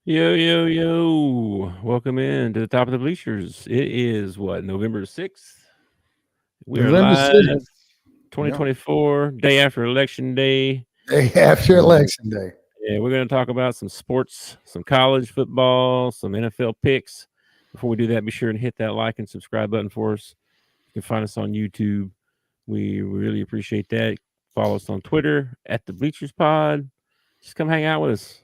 Yo, yo, yo. Welcome in to the top of the bleachers. It is what, November 6th? We are November live 6th. Yeah. 2024, day after election day. Day after Um, election day. yeah, we're going to talk about some sports, some college football, some NFL picks. Before we do that, be sure and hit that like and subscribe button for us. You can find us on YouTube. We really appreciate that. Follow us on Twitter at the Bleachers Pod. Just come hang out with us.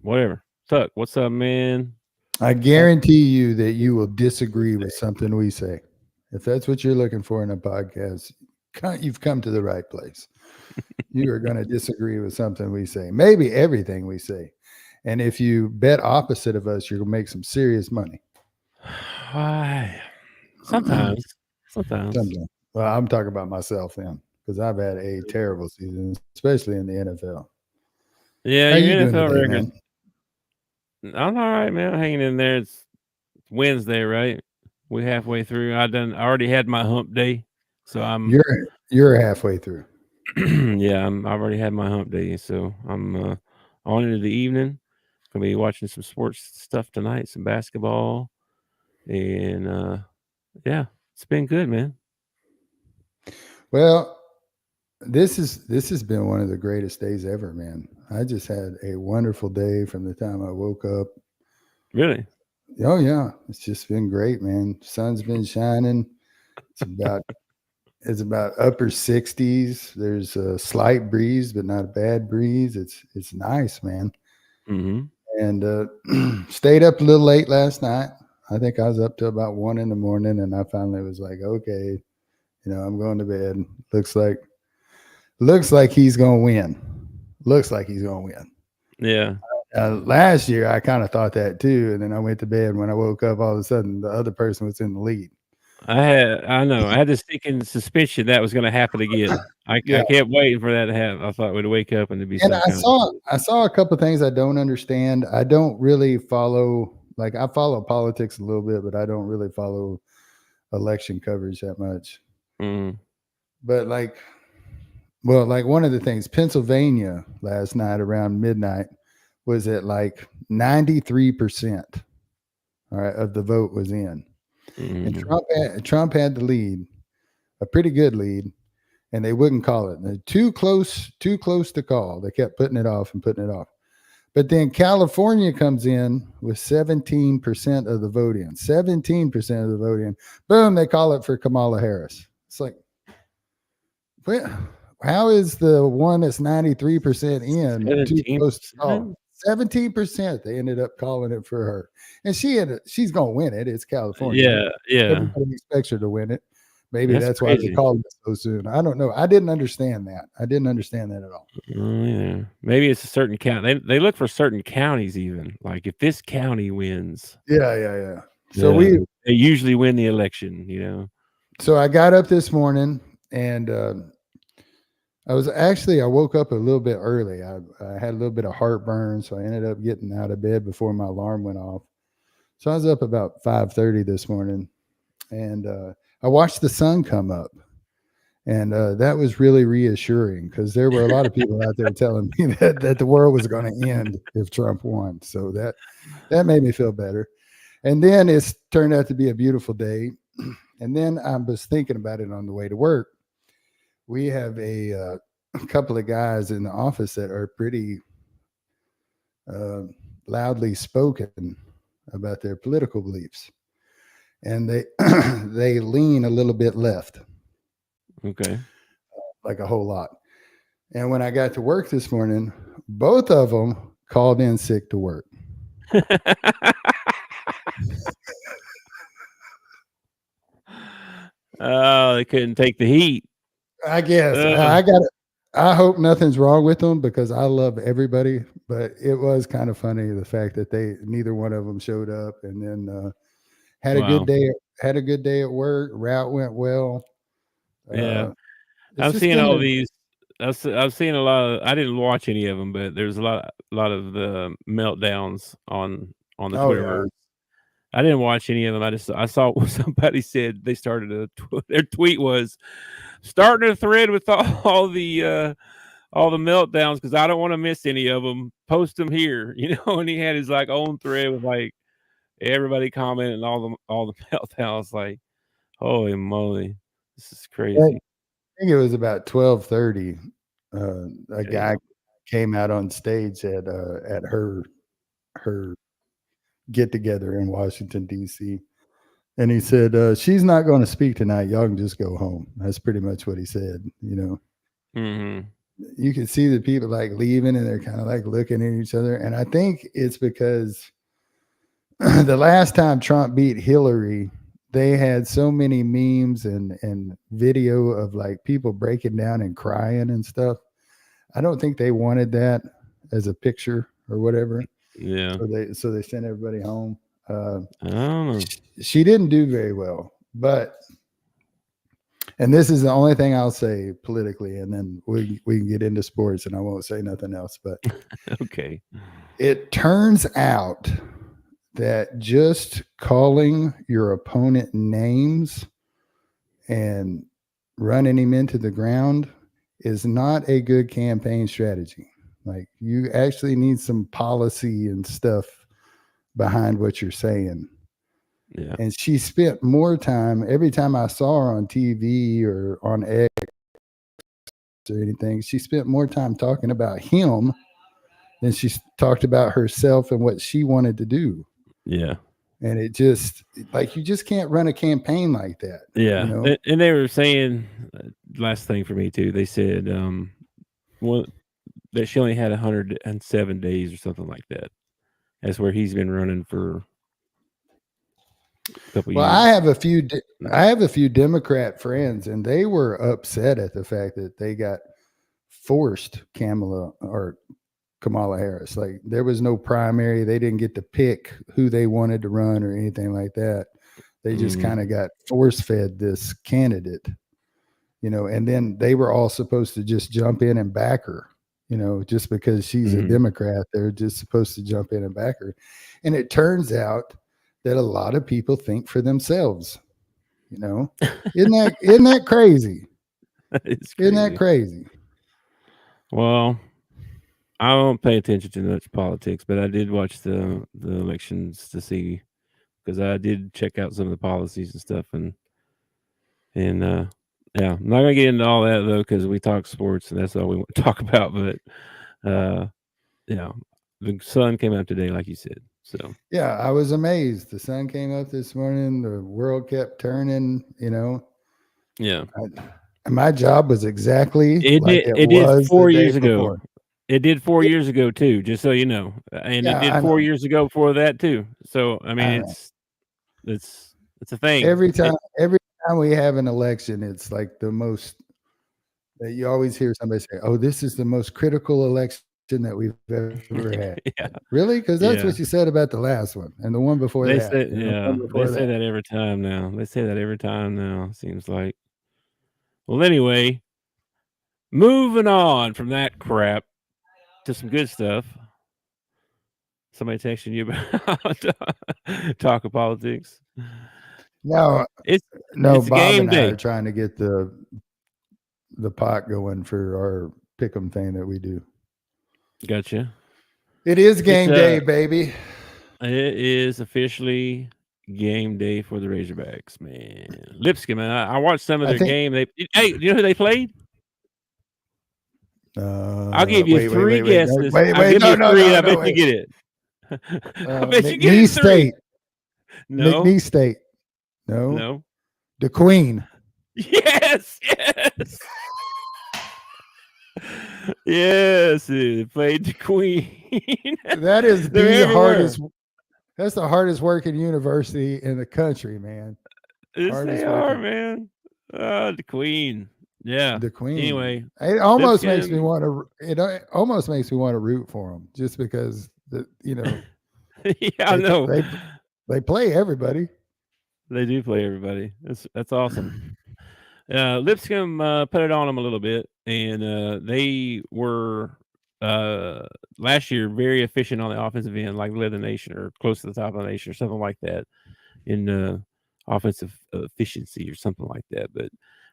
Whatever. Tuck, what's up, man? I Happy guarantee you that you will disagree with something we say. If that's what you're looking for in a podcast, you've come to the right place. You are going to disagree with something we say, maybe everything we say. And if you bet opposite of us, you're going to make some serious money. Why? Sometimes. Sometimes. Well, I'm talking about myself then because I've had a terrible season, especially in the NFL. Yeah, How your you doing NFL today, man? record. I'm all right, man. I'm hanging in there. It's Wednesday, right? We halfway through. I already had my hump day, so I'm. You're halfway through. Yeah, I've already had my hump day, so I'm on into the evening. Gonna be watching some sports stuff tonight, some basketball, and yeah, it's been good, man. Well, this has been one of the greatest days ever, man. I just had a wonderful day from the time I woke up. Really? Oh yeah, it's just been great, man. Sun's been shining. It's about it's about upper 60s. There's a slight breeze, but not a bad breeze. It's nice, man. Mm-hmm. And stayed up a little late last night. I think I was up to about 1 in the morning, and I finally was like, okay, I'm going to bed. Looks like he's gonna win. Looks like he's gonna win. Yeah. Last year, I kind of thought that too, and then I went to bed. When I woke up, all of a sudden, the other person was in the lead. I know. I had this sneaking suspicion that was gonna happen again. I Yeah, kept waiting for that to happen. I thought we'd wake up and there'd be and some I kind of saw I saw a couple of things I don't understand. I don't really follow. Like I follow politics a little bit, but I don't really follow election coverage that much. mm, But like one of the things, Pennsylvania last night around midnight was at like 93%. All right, of the vote was in. And mm, Trump had the lead, a pretty good lead, and they wouldn't call it. They're too close to call. They kept putting it off and putting it off. But then California comes in with 17% of the vote in. 17% of the vote in. Boom, they call it for Kamala Harris. It's like, how is the one that's 93% in too close to call? 17%? 17%. They ended up calling it for her. And she's gonna win it. It's California. Yeah, yeah. Everybody expects her to win it. Maybe That's that's why they crazy. called it so soon. I don't know. I didn't understand that. I didn't understand that at all. Oh, yeah. Maybe it's a certain county. They look for certain counties even. Like, if this county wins, Yeah, yeah, yeah. So yeah, we they usually win the election, you know? so I got up this morning and I woke up a little bit early. I had a little bit of heartburn, so I ended up getting out of bed before my alarm went off. So I was up about 5:30 this morning, and I watched the sun come up, and that was really reassuring because there were a lot of people out there telling me that the world was going to end if Trump won. So that made me feel better. And then it's turned out to be a beautiful day. And then I was thinking about it on the way to work. We have a couple of guys in the office that are pretty uh, loudly spoken about their political beliefs, and they they lean a little bit left, Okay. like a whole lot. And when I got to work this morning, both of them called in sick to work. Oh, they couldn't take the heat. I guess Ugh. I got it. I hope nothing's wrong with them because I love everybody, but it was kind of funny the fact that neither one of them showed up, and then had a good Wow. day. Had a good day at work. Route went well. Yeah. Uh, it's I'm just seeing been all a these. I've seen a lot of. I didn't watch any of them, but there's a lot of the meltdowns on the oh yeah. Twitterverse. I didn't watch any of them. I saw somebody said they started their tweet was starting a thread with all the all the meltdowns because I don't want to miss any of them. Post them here, And he had his like own thread with like everybody commenting all the meltdowns. Like, holy moly, this is crazy. I think it was about 12:30. A Yeah. guy came out on stage at her get together in Washington D.C. and he said, "She's not going to speak tonight. Y'all can just go home." That's pretty much what he said. Mm-hmm. You can see the people like leaving, and they're kind of like looking at each other. And I think it's because the last time Trump beat Hillary, they had so many memes and video of like people breaking down and crying and stuff. I don't think they wanted that as a picture or whatever. Yeah. So they sent everybody home. I don't know. She didn't do very well, and this is the only thing I'll say politically, and then we can get into sports, and I won't say nothing else. But Okay. it turns out that just calling your opponent names and running him into the ground is not a good campaign strategy. Like, you actually need some policy and stuff behind what you're saying. Yeah. And she spent more time, every time I saw her on TV or on X or anything, she spent more time talking about him than she talked about herself and what she wanted to do. Yeah. And it just, like, you just can't run a campaign like that. Yeah. And they were saying, last thing for me too, they said that she only had 107 days or something like that. That's where he's been running for a couple Well, years. I have a few Democrat friends, and they were upset at the fact that they got forced Kamala Harris. Like, there was no primary. They didn't get to pick who they wanted to run or anything like that. They just kind of got force fed this candidate, and then they were all supposed to just jump in and back her, just because she's a Democrat. They're just supposed to jump in and back her. And it turns out that a lot of people think for themselves. Isn't that crazy? It's crazy. Isn't that crazy? Well, I don't pay attention to much politics, but I did watch the elections to see, because I did check out some of the policies and stuff, and yeah, I'm not gonna get into all that though, because we talk sports and that's all we want to talk about. But yeah, the sun came out today, like you said. So yeah, I was amazed. The sun came up this morning. The world kept turning. yeah, my job was exactly it like did. it It did was 4 the day years ago. before. It did 4 years ago too, just so you know, and Yeah, it did I 4 know. years ago before that too. So I mean, it's a thing. Every time we have an election, it's like the most that you always hear somebody say, "Oh, this is the most critical election that we've ever had." Yeah, Really? Because that's yeah. what you said about the last one and the one before They that. say, And the yeah, one they before say that. that every time now. They say that every time now. Seems like. Well, anyway, moving on from that crap to some good stuff. Somebody texting you about talk of politics. No, It's Bob game and I day. are trying to get the pot going for our pick'em thing that we do. Gotcha. It is game day, baby. It is officially game day for the Razorbacks, man. Lipscomb, man. I watched some of their game. Hey, you know who they played? I'll give you three guesses. I'll give you three, and I bet you get it. I bet you get it three. No. McNeese State. No. The Queen. Yes. Yes, they played the Queen. That is the hardest. That's the hardest working university in the country, man. They are, man. The Queen. Yeah. The Queen. Anyway, it almost makes me want to. It almost makes me want to root for them, just because yeah, I know. They play everybody. They do play everybody. That's awesome. Lipscomb put it on them a little bit, and they were last year very efficient on the offensive end, like led the nation or close to the top of the nation or something like that in offensive efficiency or something like that. But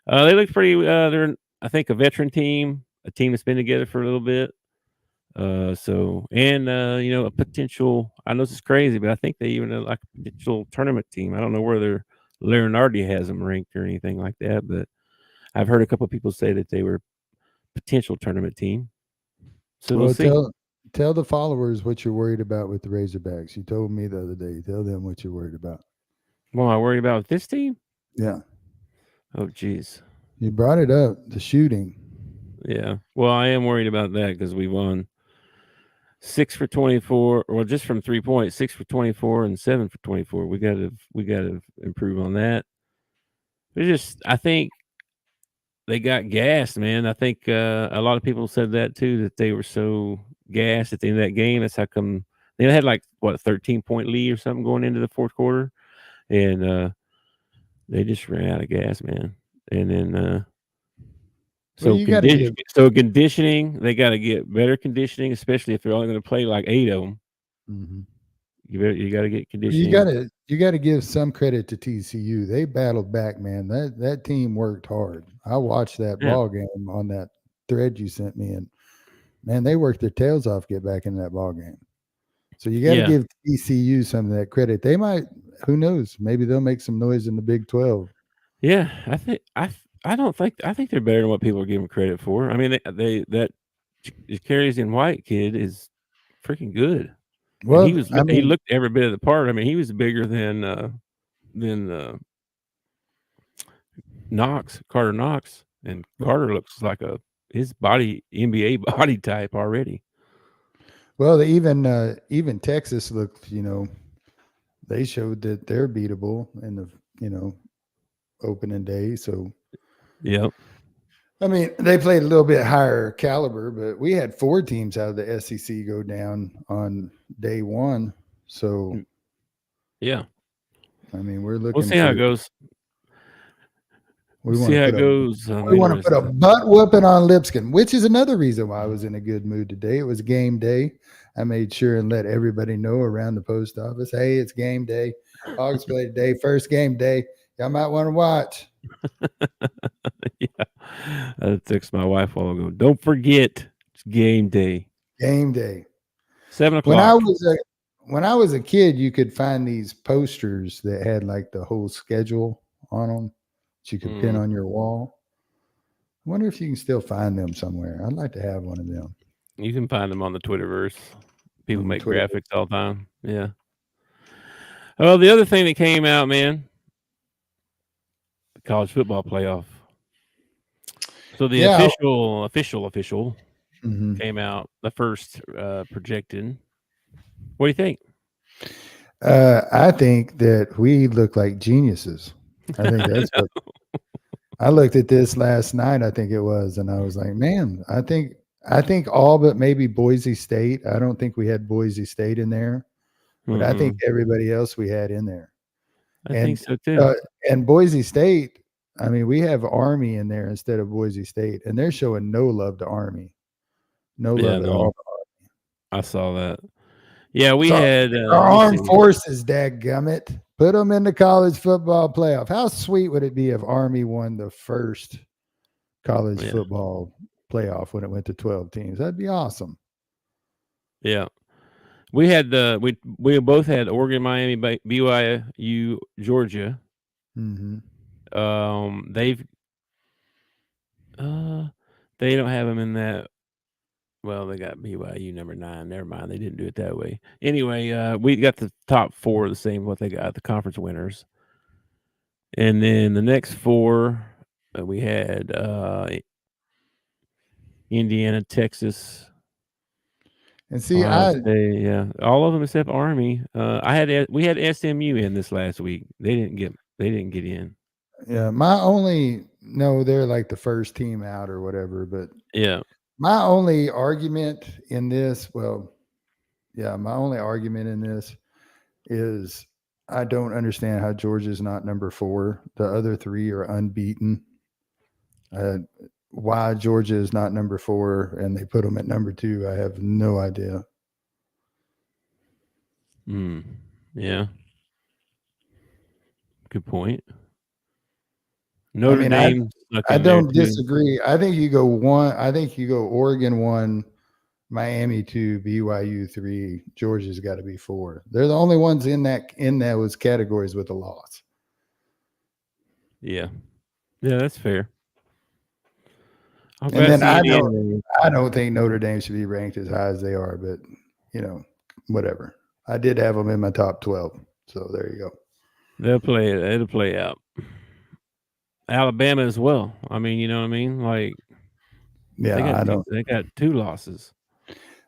they look pretty. They're, I think, a veteran team. a team that's been together for a little bit. So and a potential. I know this is crazy, but I think they even like a potential tournament team. I don't know whether Leonardi has them ranked or anything like that, but I've heard a couple of people say that they were a potential tournament team. So we'll Well, see. tell the followers what you're worried about with the Razorbacks. You told me the other day. Tell them what you're worried about. What am I worried about with this team? Yeah, Oh, geez. you brought it up. The shooting. Yeah. Well, I am worried about that because we won 6 for 24. Well, just from 3 points, 6 for 24 and 7 for 24. We gotta improve on that. I think they got gassed, man. I think a lot of people said that too, that they were so gassed at the end of that game. That's how come they had like what 13-point lead or something going into the fourth quarter, and they just ran out of gas, man. And then Well, you got to give. conditioning, they got to get better conditioning, especially if they're only going to play like 8 of them. Mhm. You got to get You conditioning. gotta give some credit to TCU. They battled back, man. That team worked hard. I watched that Yeah, ball game on that thread you sent me, and man, they worked their tails off to get back in that ball game. So you got to yeah, give TCU some of that credit. They might, who knows? Maybe they'll make some noise in the Big 12. yeah. I don't think I think they're better than what people are giving credit for. I mean, they that carries in white kid is freaking good, and Well, I he mean, looked every bit of the part. I mean, he was bigger than Carter Knox, and Carter looks like his body NBA body type already. well, even Texas looked, they showed that they're beatable in the, you know, opening day. So Yep. I mean, they played a little bit higher caliber, but we had 4 teams out of the SEC go down on day one. So, Yeah. I mean, we're We'll looking see how it for, goes. We'll we see want to how put it a, goes. I'm we want to put a interested. butt whooping on Lipscomb, which is another reason why I was in a good mood today. It was game day. I made sure and let everybody know around the post office, hey, it's game day. Hogs play today, first game day. Y'all might want to watch. Yeah. I texted my wife a while ago. Don't forget, it's game day. Game day. Seven When I o'clock. was a when I was a kid, you could find these posters that had like the whole schedule on them that you could pin Mm, on your wall. I wonder if you can still find them somewhere. I'd like to have one of them you can find them on the Twitterverse. People on the make Twitter. graphics all the time. Yeah. Oh, the other thing that came out, man, the college football playoff. So the Yeah. official Mhm. came out. The first projected. What do you think? I think that we look like geniuses. I think I that's what I looked at this last night. I think it was, and I was like, man, I think all but maybe Boise State. I don't think we had Boise State in there, but I think Mm-mm. everybody else we had in there. I think And so too. uh, and Boise State, I mean, we have Army in there instead of Boise State, and they're showing no love to Army, no Yeah, love at no, all. I saw that. Yeah, we So had. our Let me armed see. forces, dadgummit, put them in the college football playoff. How sweet would it be if Army won the first college Yeah, football playoff when it went to 12 teams? That'd be awesome. yeah. We had we both had Oregon, Miami, BYU, Georgia. Hmm. They've uh, they don't have them in that. Well, they got BYU number 9. Never mind, they didn't do it that way. Anyway, we got the top 4 the same what they got the conference winners, and then the next 4 we had Indiana, Texas, And see, Ohio State. Yeah, all of them except Army. We had SMU in this last week. They didn't get in. yeah, my only no, they're like the first team out or whatever. But Yeah, my only argument in this, well, yeah, my only argument in this is I don't understand how Georgia's not number 4. The other 3 are unbeaten. Uh, why Georgia is not number 4 and they put them at number 2, I have no idea. mm, yeah. Good point. I Notre mean, Dame stuck I in there don't too. disagree. I think you go one. I think you go Oregon 1, Miami 2, BYU 3. Georgia's got to be 4. They're the only ones in those categories with a loss. Yeah, yeah, that's fair. I'm And glad to then see Indiana. I don't think Notre Dame should be ranked as high as they are, but whatever. I did have them in my top 12, so there you go. They'll play it. It'll play out. Alabama as well. I mean, you know what I mean? Like Yeah, I don't. they got 2 losses.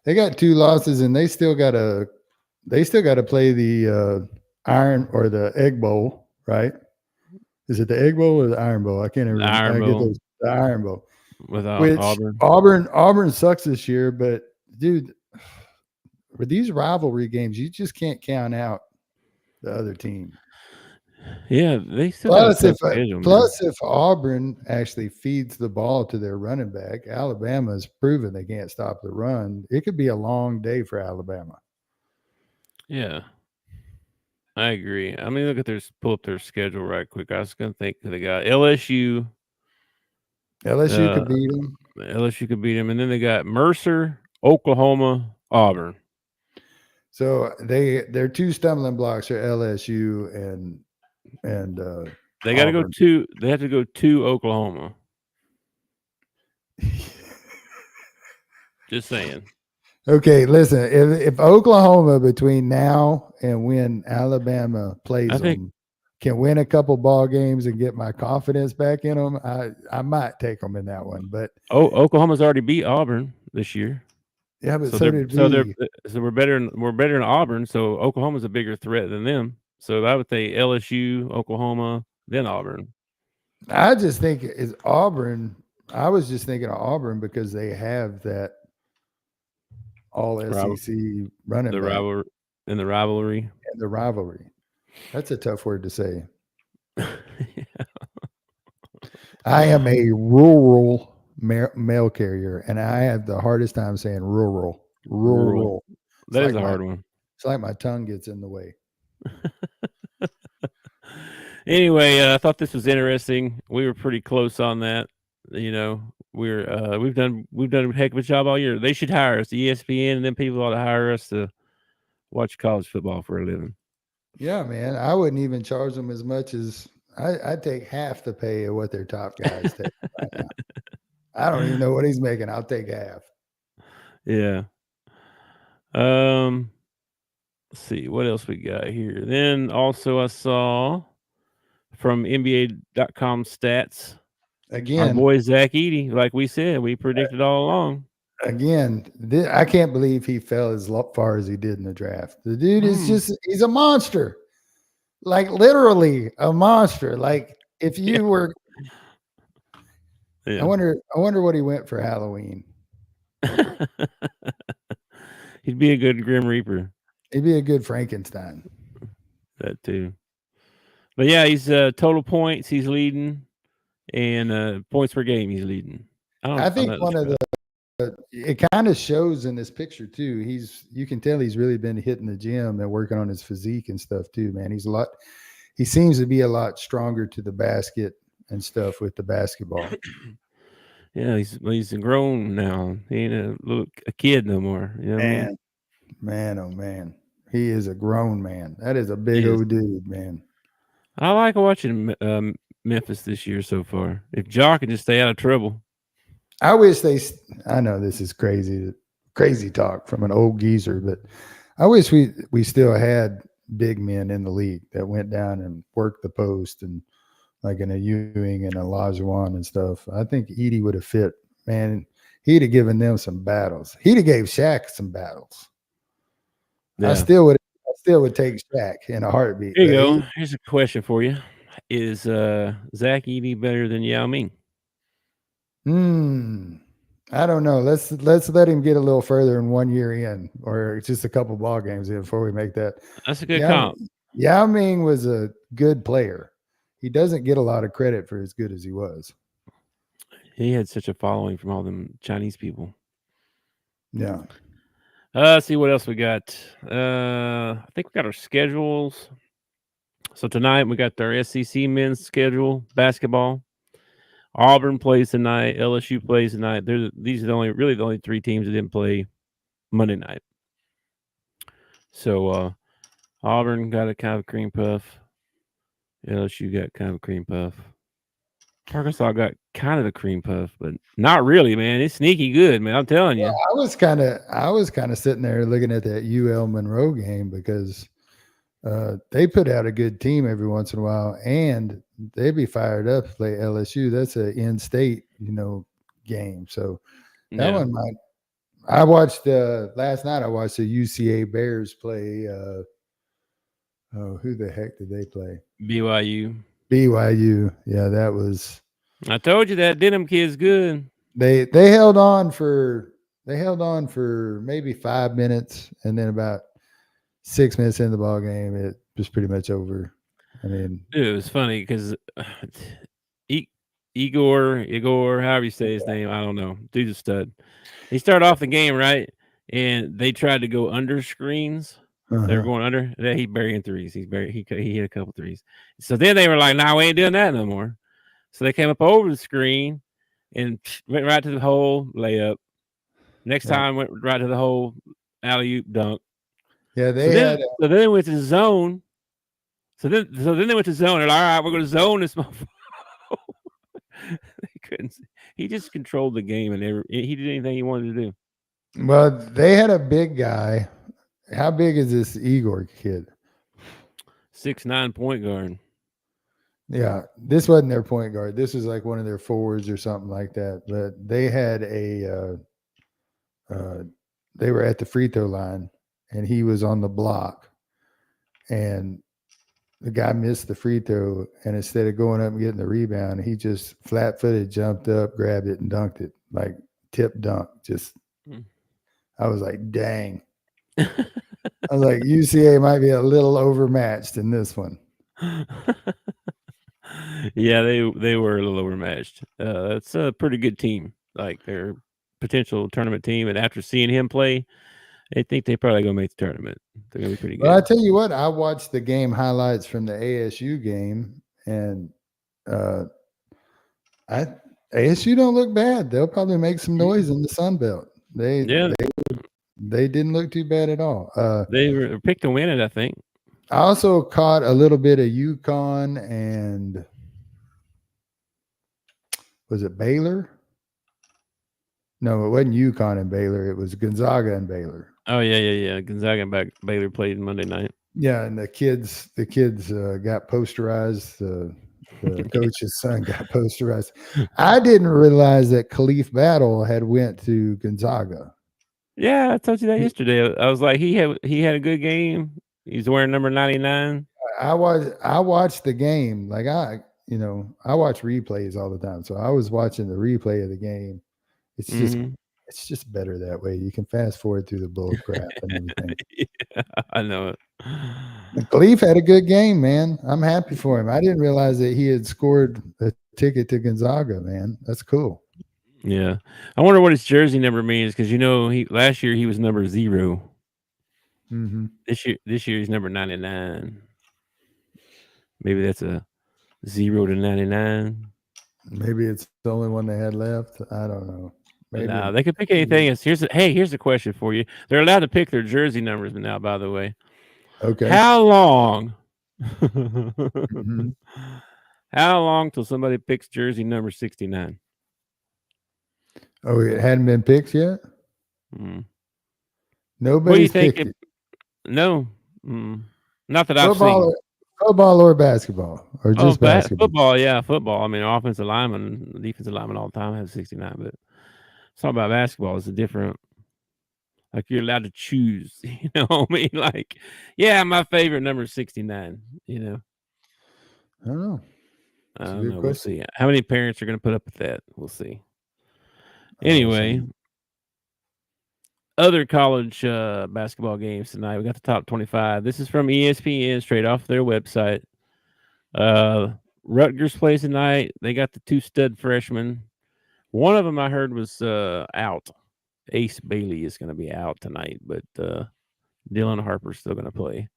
They got 2 losses, and they still got to play the Iron or the Egg Bowl, right? Is it the Egg Bowl or the Iron Bowl? I can't The even. Iron I get Bowl those. The Iron Bowl, with which Auburn. Auburn sucks this year, but dude, for these rivalry games, you just can't count out the other team. Yeah, they still got a Plus, tough if schedule, man. plus if Auburn actually feeds the ball to their running back, Alabama's proven they can't stop the run. It could be a long day for Alabama. Yeah, I agree. I mean, look at pull up their schedule right quick. I was gonna think they got LSU. LSU Uh, could beat them. LSU could beat them, and then they got Mercer, Oklahoma, Auburn. So their 2 stumbling blocks are LSU and They got to go Auburn. to. They have to go to Oklahoma. Just saying. Okay, listen. If Oklahoma between now and when Alabama I plays think them can win a couple ball games and get my confidence back in them, I might take them in that one. But Oklahoma's already beat Auburn this year. yeah, but So so they're did so they're we. so we're better than Auburn. So Oklahoma's a bigger threat than them. So I would say LSU, Oklahoma, then Auburn. I just think is Auburn. I was just thinking of Auburn because they have that all Rival, SEC running the back rival in the rivalry. and the rivalry. That's a tough word to say. I am a rural mail carrier, and I have the hardest time saying rural. Rural. Rural. It's That is like a my hard one. it's like my tongue gets in the way. Anyway, I thought this was interesting. We were pretty close on that. You know, we've done a heck of a job all year. They should hire us, ESPN, and then people ought to hire us to watch college football for a living. Yeah, man. I wouldn't even charge them as much as I'd take half the pay of what their top guys take right now. I don't even know what he's making. I'll take half. Yeah. Um. Let's see what else we got here. Then also I saw from NBA.com stats, our Again, boy Zach Edey, like we said, we predicted all along. I can't believe he fell as far as he did in the draft. The dude is Mm. he's a monster. Like literally a monster. Like if Yeah. you were Yeah. I wonder what he went for Halloween. He'd be a good Grim Reaper. He'd be a good Frankenstein. That too. But yeah, he's total points he's leading, and points per game he's leading. I I'm think not one of sure. it kind of shows in this picture too. You can tell he's really been hitting the gym and working on his physique and stuff too, man. He seems to be a lot stronger to the basket and stuff with the basketball. Yeah, he's grown now. He ain't a kid no more. You know what I mean? Man, oh man. He is a grown man. That is a He big is. old dude, man. I like watching Memphis this year so far. If Ja can just stay out of trouble. I know this is crazy talk from an old geezer, but I wish we still had big men in the league that went down and worked the post and like in a Ewing and a Olajuwon and stuff. I think Edie would have fit, man. He'd have given them some battles. He'd have gave Shaq some battles. Yeah. I still would take Shaq in a heartbeat. Here you go. Here's a question for you: Is Zach Edey better than Yao Ming? I don't know. Let's let him get a little further in 1 year in, or just a couple ball games in before we make that. That's a good comp. Yao Ming was a good player. He doesn't get a lot of credit for as good as he was. He had such a following from all them Chinese people. Yeah. Let's see what else we got. I think we got our schedules. So tonight we got our SEC men's schedule basketball. Auburn plays tonight. LSU plays tonight. These are the only three teams that didn't play Monday night. So Auburn got a kind of cream puff. LSU got kind of a cream puff. Arkansas got kind of a cream puff, but not really, man. It's sneaky good, man. I'm telling you. I was kind of sitting there looking at that UL Monroe game because they put out a good team every once in a while, and they'd be fired up to play LSU. That's an in-state, game. So that one might. I watched last night. I watched the UCA Bears play. Who the heck did they play? BYU. Yeah, that was. I told you that Denham kid's good. They held on for maybe 5 minutes, and then about 6 minutes into the ball game, it was pretty much over. I mean, Dude, it was funny because Igor, however you say his name, I don't know. Dude's a stud. He started off the game right, and they tried to go under screens. They were going under. He burying threes. He hit a couple threes. So then they were like, "Nah, we ain't doing that no more." So they came up over the screen and went right to the hole, layup. Next time went right to the hole, alley-oop dunk. Yeah, so then they went to zone. So then they went to zone. They're like, all right, we're going to zone this motherfucker. They couldn't. He just controlled the game, and he did anything he wanted to do. Well, they had a big guy. How big is this Igor kid? 6'9" point guard. Yeah, this wasn't their point guard. This was like one of their forwards or something like that. But they had they were at the free throw line, and he was on the block, and the guy missed the free throw, and instead of going up and getting the rebound, he just flat-footed jumped up, grabbed it, and dunked it, like tip dunk. I was like, dang. I was like, UCA might be a little overmatched in this one. Yeah, they were a little overmatched. That's a pretty good team. Like their potential tournament team, and after seeing him play, I think they probably gonna make the tournament. They're gonna be pretty good. Well, I tell you what, I watched the game highlights from the ASU game, and ASU don't look bad. They'll probably make some noise in the Sun Belt. They didn't look too bad at all. They were picked to win it, I think. I also caught a little bit of UConn and was it Baylor? No, it wasn't UConn and Baylor. It was Gonzaga and Baylor. Oh yeah. Gonzaga and Baylor played Monday night. Yeah, and the kids got posterized. The coach's son got posterized. I didn't realize that Khalif Battle had went to Gonzaga. Yeah, I told you that yesterday. I was like, he had a good game. He's wearing number 99. I watched the game. Like I watch replays all the time. So I was watching the replay of the game. It's just better that way. You can fast forward through the bull crap and everything. Yeah, I know it. Khalif had a good game, man. I'm happy for him. I didn't realize that he had scored a ticket to Gonzaga, man. That's cool. Yeah. I wonder what his jersey number means because last year he was number 0. Mm-hmm. This year he's number 99. Maybe that's a 0 to 99. Maybe it's the only one they had left. I don't know. Maybe they could pick anything else. Here's a question for you. They're allowed to pick their jersey numbers now, by the way. Okay. How long? Mm-hmm. How long till somebody picks jersey number 69? Oh, it hadn't been picked yet? Nobody's picked it. No. Not that I've seen. Football or basketball? Or just basketball? Football, yeah, football. I mean, offensive lineman, defensive lineman all the time have 69, but it's all about basketball. It's a different, like you're allowed to choose, you know what I mean? Like, yeah, my favorite number is 69, you know? I don't know. I don't know. We'll see. How many parents are going to put up with that? We'll see. Anyway, other college basketball games tonight. We got the top 25. This is from ESPN, straight off their website. Rutgers plays tonight. They got the 2 stud freshmen. One of them I heard was out. Ace Bailey is going to be out tonight, but Dylan Harper's still going to play.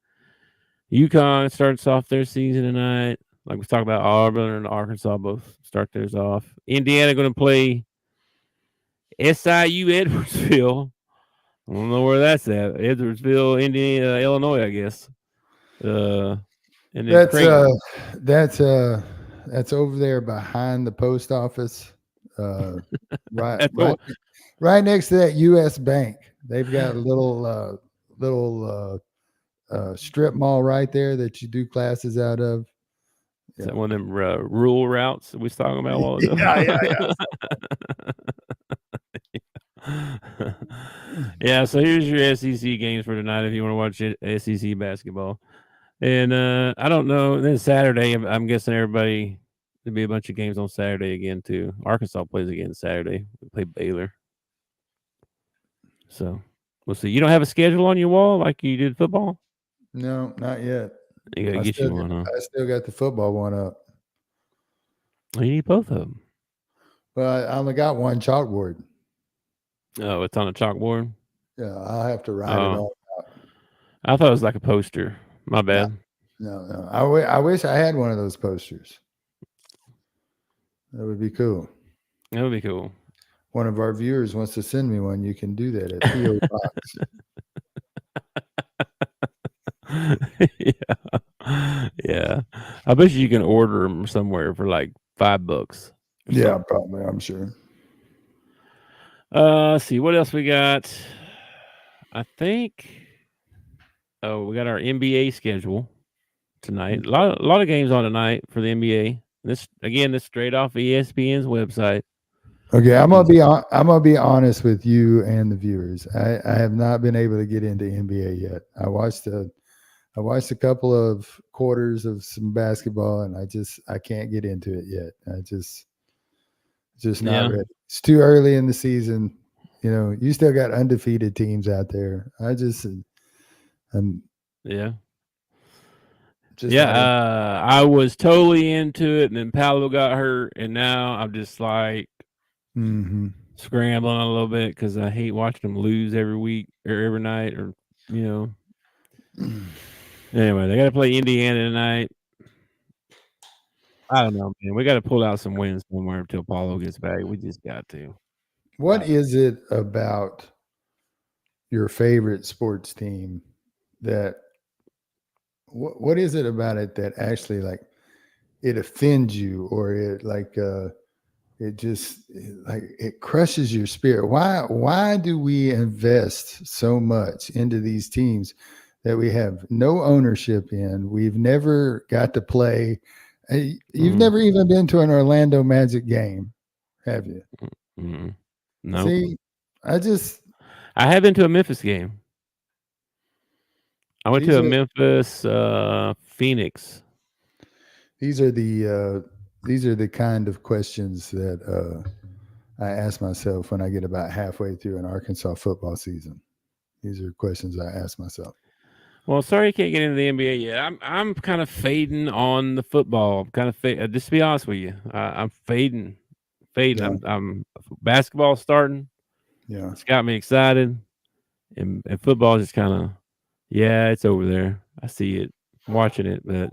UConn starts off their season tonight. Like we talked about, Auburn and Arkansas both start theirs off. Indiana going to play SIU Edwardsville. I don't know where that's at. Edwardsville, Indiana, Illinois, I guess. And then That's Creighton. that's that's over there behind the post office. Uh, right, That's right, cool. right next to that U.S. Bank. They've got a little strip mall right there that you do classes out of. Is Yeah, that one of them rural routes that we was talking about a while yeah, yeah, ago? yeah. Yeah, so here's your SEC games for tonight if you want to watch SEC basketball. And I don't know. Then Saturday, I'm guessing everybody there'll be a bunch of games on Saturday again too. Arkansas plays again Saturday. We play Baylor. So we'll see. You don't have a schedule on your wall like you did football? No, not yet. You gotta I get still you one, huh? I still got the football one up. Oh, you need both of them. But I only got one chalkboard. Oh, it's on a chalkboard. Yeah, I'll have to write it Oh, all out. I thought it was like a poster. My No, bad. no. I wish I had one of those posters. That would be cool. That would be cool. One of our viewers wants to send me one. You can do that at P.O. Box. Yeah, yeah. I bet you can order them somewhere for like $5 or Yeah, something. probably. I'm sure. Let's see what else we got. I think. Oh, we got our NBA schedule tonight. A lot of games on tonight for the NBA. This straight off ESPN's website. Okay, Is- I'm gonna be honest with you and the viewers. I have not been able to get into NBA yet. I watched a couple of quarters of some basketball, and I can't get into it yet. Just not Yeah, ready. It's too early in the season. You know, you still got undefeated teams out there. I'm yeah, just yeah. not in. I was totally into it, and then Paolo got hurt, and now I'm just like Mm-hmm. scrambling a little bit because I hate watching them lose every week or every night, or you know. Anyway, they got to play Indiana tonight. I don't know, man. We got to pull out some wins somewhere until Paulo gets back. We just got to. What is it about your favorite sports team that what is it about it that actually like it offends you or it like it just like it crushes your spirit? Why do we invest so much into these teams that we have no ownership in? We've never got to play. You've never even been to an Orlando Magic game, have you? No, See, I just I have been to a Memphis game. I went these to a are Memphis Phoenix. these are the kind of questions that I ask myself when I get about halfway through an Arkansas football season. These are questions I ask myself. Well, sorry you can't get into the NBA yet. I'm kind of fading on the football. I'm kind of just to be honest with you, I'm fading. Yeah, I'm basketball starting. yeah. It's got me excited, and football just kind of it's over there. I see it, I'm watching it, but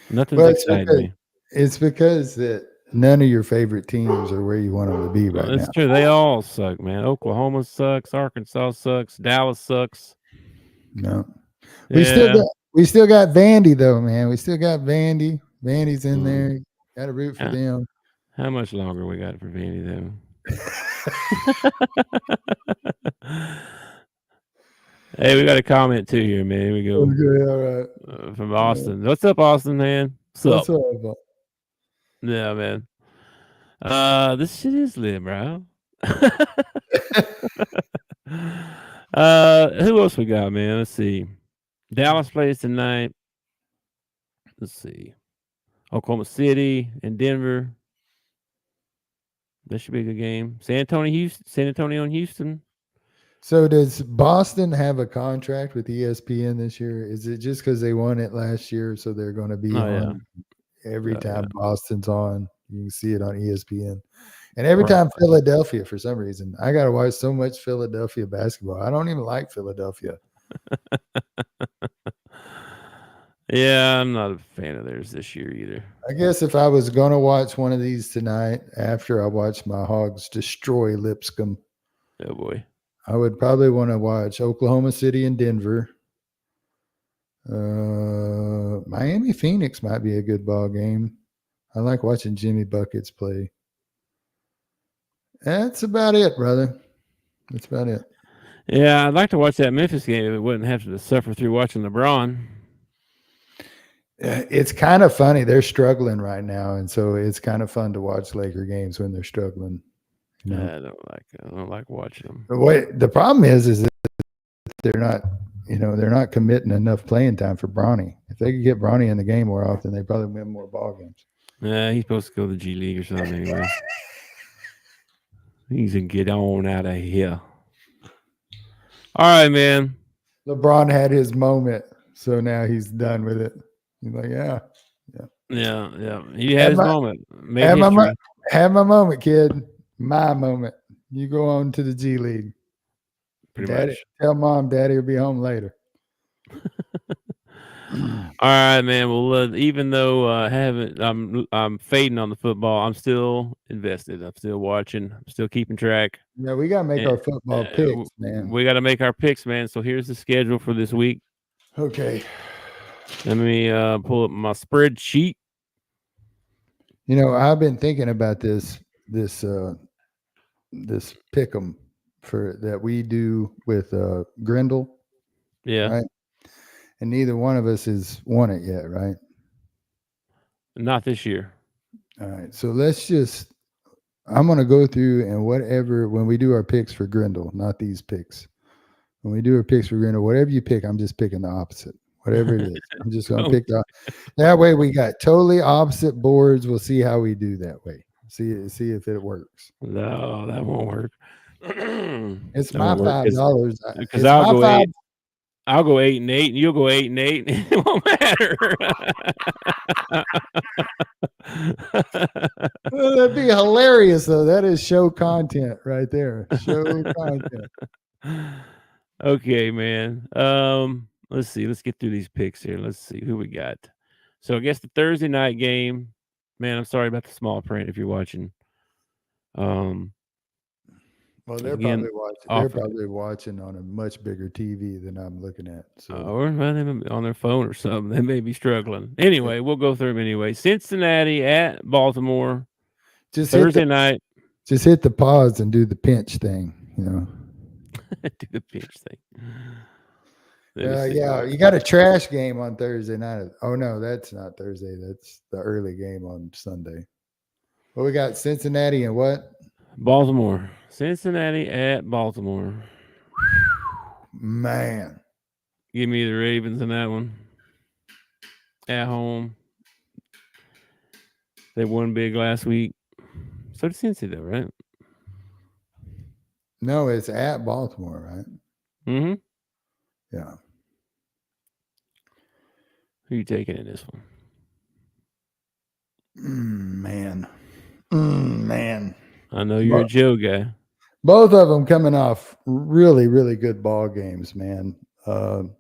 nothing's Well, exciting me. it's because that none of your favorite teams are where you want them to be right That's now. true. They all suck, man. Oklahoma sucks. Arkansas sucks. Dallas sucks. No, Yeah. we still got Vandy though, man. We still got Vandy. Vandy's in Mm. there. Got to root for How, them. how much longer we got for Vandy though? Hey, we got a comment too here, man. Here we go. Okay, all right. From Austin. What's up, Austin, man? What's up? What's up? Yeah, man. This shit is lit, bro. Who else we got, man? Let's see. Dallas plays tonight. Let's see. Oklahoma City and Denver. That should be a good game. San Antonio and Houston. So does Boston have a contract with ESPN this year? Is it just because they won it last year, so they're going to be Oh yeah. on every Oh, time yeah. Boston's on? You can see it on ESPN. And every Right. time Philadelphia, for some reason, I got to watch so much Philadelphia basketball. I don't even like Philadelphia. Yeah, I'm not a fan of theirs this year either. I guess if I was going to watch one of these tonight after I watch my Hogs destroy Lipscomb, Oh boy. I would probably want to watch Oklahoma City and Denver. Miami Phoenix might be a good ball game. I like watching Jimmy Buckets play. That's about it, brother. That's about it. Yeah, I'd like to watch that Memphis game if it wouldn't have to suffer through watching LeBron. It's kind of funny. They're struggling right now, and so it's kind of fun to watch Laker games when they're struggling. You know, I don't like watching them. the problem is that they're not, they're not committing enough playing time for Bronny. If they could get Bronny in the game more often, they probably win more ball games. Yeah, he's supposed to go to the G League or something anyway. He's gonna get on out of here. All right, man. LeBron had his moment, so now he's done with it. He's like, yeah. Yeah. He had his moment. Made Have history. have my moment, kid. My moment. You go on to the G League. Pretty Daddy, much. tell mom, daddy will be home later. All right, man. Well, even though I haven't, I'm fading on the football. I'm still invested. I'm still watching. I'm still keeping track. Yeah, we gotta make And, our football picks, man. We got to make our picks, man. So here's the schedule for this week. Okay. Let me pull up my spreadsheet. I've been thinking about this pick'em for that we do with Grindle, Yeah. right? And neither one of us has won it yet, right? Not this year. All right. So I'm gonna go through and whatever when we do our picks for Grindle, not these picks. When we do our picks for Grindle, whatever you pick, I'm just picking the opposite. Whatever it is. I'm just gonna pick that way we got totally opposite boards. We'll see how we do that way. See if it works. No, that won't work. It's my $5. Because I'll go 8-8, and you'll go 8-8. It won't matter. Well, that'd be hilarious, though. That is show content right there. Show content. Okay, man. Let's see. Let's get through these picks here. Let's see who we got. So I guess the Thursday night game. Man, I'm sorry about the small print if you're watching. Well, they're probably watching. They're probably watching on a much bigger TV than I'm looking at. So, or they may be on their phone or something. They may be struggling. Anyway, we'll go through them anyway. Cincinnati at Baltimore. Just Thursday night. Just hit the pause and do the pinch thing. Do the pinch thing. Yeah, you got a trash game on Thursday night. Oh no, that's not Thursday. That's the early game on Sunday. Well, we got Cincinnati and what? Baltimore. Cincinnati at Baltimore. Man. Give me the Ravens in that one. At home. They won big last week. So did Cincy though, right? No, it's at Baltimore, right? Mm-hmm. Yeah. Who are you taking in this one? Man. I know you're a Joe guy. Both of them coming off really, really good ball games, man. Of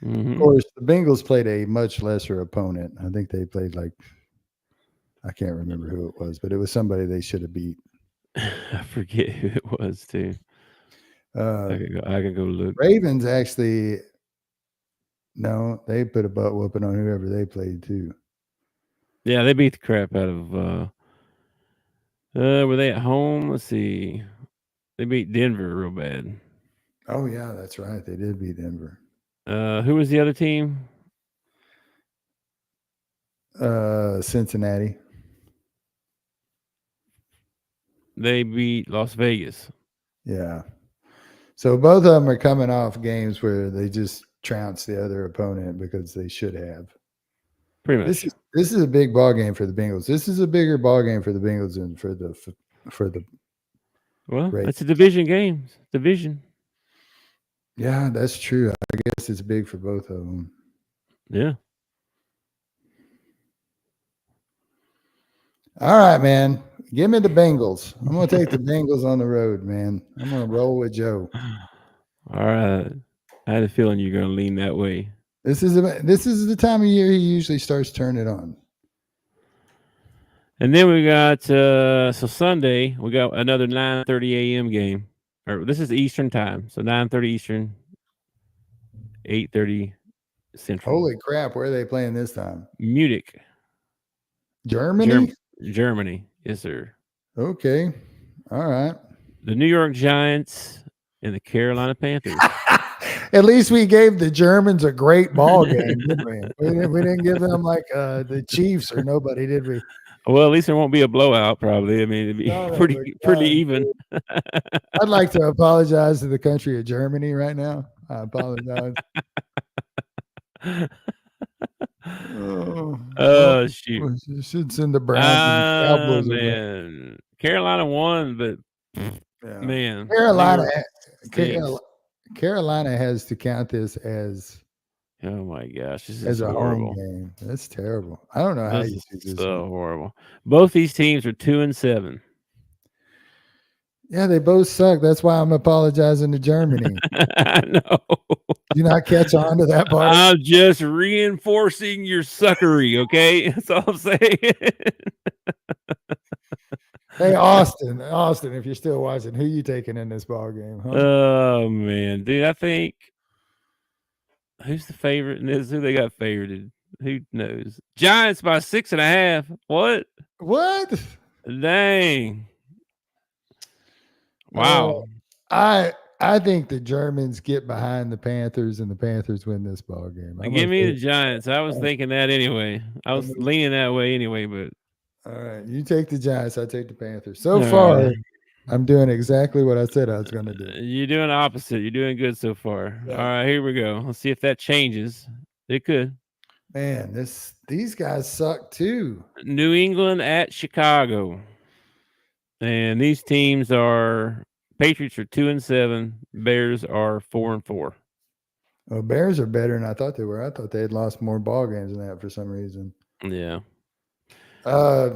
course, the Bengals played a much lesser opponent. I think they played I can't remember who it was, but it was somebody they should have beat. I forget who it was too. I can go look. Ravens actually, no, they put a butt whooping on whoever they played too. Yeah, they beat the crap out of. Were they at home? Let's see. They beat Denver real bad. Oh yeah, that's right. They did beat Denver. Who was the other team? Cincinnati. They beat Las Vegas. Yeah. So both of them are coming off games where they just trounced the other opponent because they should have. Pretty much. This is a big ball game for the Bengals. This is a bigger ball game for the Bengals than for the. Well, it's a division game. Division. Yeah, that's true. I guess it's big for both of them. Yeah. All right, man. Give me the Bengals. I'm going to take the Bengals on the road, man. I'm going to roll with Joe. All right. I had a feeling you're going to lean that way. This is the time of year he usually starts turning it on. And then we got so Sunday we got another 9:30 a.m. game. Or this is Eastern time, so 9:30 Eastern, 8:30 Central. Holy crap! Where are they playing this time? Munich, Germany. Germany. Yes, sir. Okay. All right. The New York Giants and the Carolina Panthers. At least we gave the Germans a great ball game, didn't we? We didn't give them like the Chiefs or nobody, did we? Well, at least there won't be a blowout. Probably. I mean, it'd be Son of a pretty gun. even. I'd like to apologize to the country of Germany right now. I apologize. Well, Shoot. we should send the Browns and Cowboys away. Man, Carolina won, but Yeah. man, Carolina has to count this as oh my gosh, this is a horrible. home game. That's terrible. I don't know how This you is do this. so horrible. Both these teams are 2-7. Yeah, they both suck. That's why I'm apologizing to Germany. I know. Do you not catch on to that part? I'm just reinforcing your suckery, okay? That's all I'm saying. Hey, Austin, if you're still watching, who you taking in this ball game? Huh? Oh man, dude, I think who's the favorite in this? Who they got favorited? Who knows? Giants by 6.5. What? What? Dang. Wow. I think the Germans get behind the Panthers and the Panthers win this ball game. Give me the Giants. I was thinking that anyway. I was leaning that way anyway, but all right, you take the Giants, I take the Panthers. So far, I'm doing exactly what I said I was going to do. You're doing the opposite. You're doing good so far. Yeah. All right, here we go. Let's see if that changes. It could. Man, these guys suck too. New England at Chicago. And these teams are Patriots are 2-7. Bears are 4-4. Well, Bears are better than I thought they were. I thought they had lost more ball games than that for some reason. Yeah. I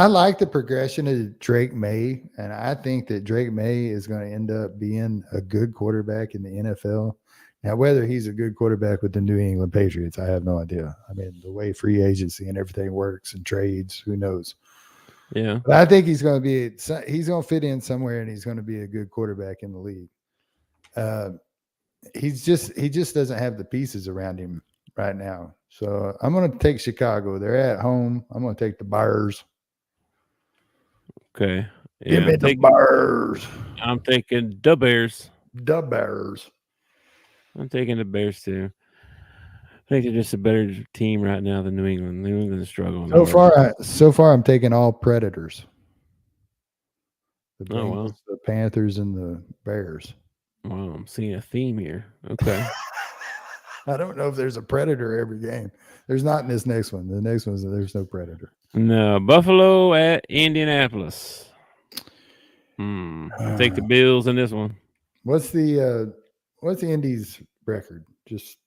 like the progression of Drake May, and I think that Drake May is going to end up being a good quarterback in the NFL. Now, whether he's a good quarterback with the New England Patriots, I have no idea. I mean, the way free agency and everything works and trades, who knows? Yeah. But I think he's going to fit in somewhere, and he's going to be a good quarterback in the league. He just doesn't have the pieces around him right now. So I'm going to take Chicago. They're at home. I'm going to take the Bears. Okay. Yeah, Give me the Bears. I'm taking the Bears. The Bears. I'm taking the Bears too. I think they're just a better team right now than New England. New England is struggling. So far, I'm taking all Predators. The Bengals, the Panthers, and the Bears. Wow, I'm seeing a theme here. Okay. I don't know if there's a Predator every game. There's not in this next one. The next one is there's no Predator. No, Buffalo at Indianapolis. I'll take the Bills in this one. What's the Indies record? Just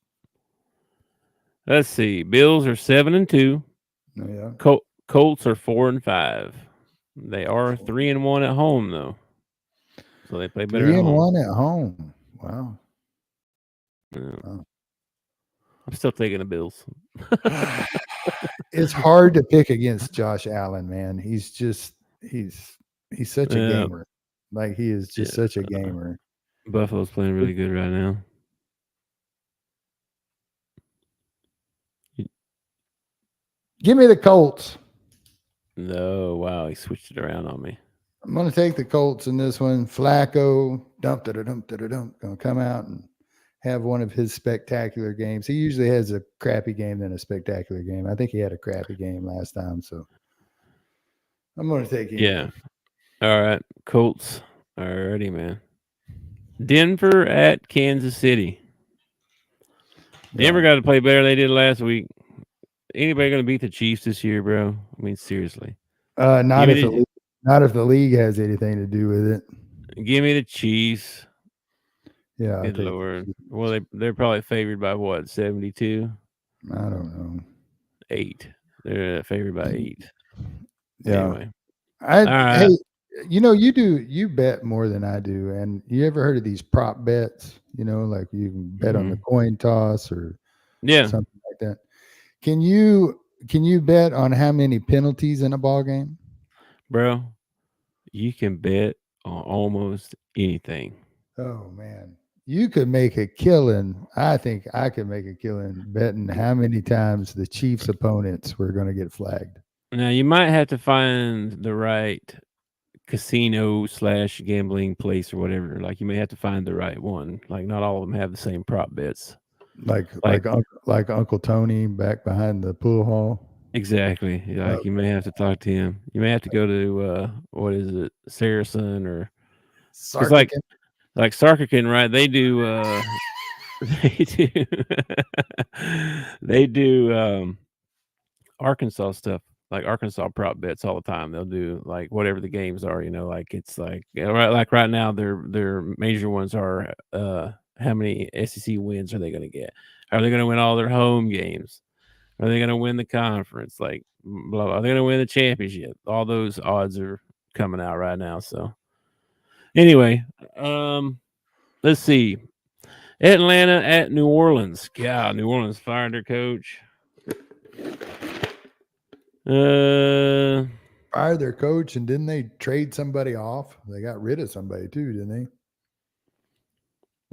let's see. Bills are 7-2. Yeah. Colts are 4-5. They are 3-1 at home though, so they play better. 3-1 at home. Wow. Yeah. Wow. I'm still taking the Bills. It's hard to pick against Josh Allen, man. He's such a gamer. Like he is just such a gamer. Buffalo's playing really good right now. Give me the Colts. No, wow, he switched it around on me. I'm going to take the Colts in this one. Flacco, going to come out and have one of his spectacular games. He usually has a crappy game than a spectacular game. I think he had a crappy game last time, so I'm going to take him. Yeah. All right, Colts. Alrighty, man. Denver at Kansas City. Denver got to play better than they did last week. Anybody going to beat the Chiefs this year, bro? I mean, seriously. Not if the league has anything to do with it. Give me the Chiefs. Yeah. Good Lord. Well, they're probably favored by what, 72? I don't know. 8. They're favored by 8. Yeah. Anyway. Hey, you bet more than I do. And you ever heard of these prop bets? Like you can bet on the Mhm. coin toss or Yeah, something like that. Can you bet on how many penalties in a ball game? bro, you can bet on almost anything. Oh man. You could make a killing. I think I could make a killing betting how many times the Chiefs opponents were going to get flagged. Now you might have to find the right casino slash gambling place or whatever. Like you may have to find the right one. Like not all of them have the same prop bets. Like Like like Uncle Tony back behind the pool hall. exactly. Like you may Okay. have to talk to him. You may have to go to what is it, Saracen or because Sarkican. like Sarkican, right? They do they do they do Arkansas stuff, like Arkansas prop bets all the time. They'll do like whatever the games are, like it's like right like right now their major ones are how many SEC wins are they gonna get? Are they gonna win all their home games? Are they gonna win the conference? Like blah blah. Are they gonna win the championship? All those odds are coming out right now. So anyway, let's see. Atlanta at New Orleans. God, New Orleans fired their coach. Uh Fired their coach, and didn't they trade somebody off? They got rid of somebody too, didn't they?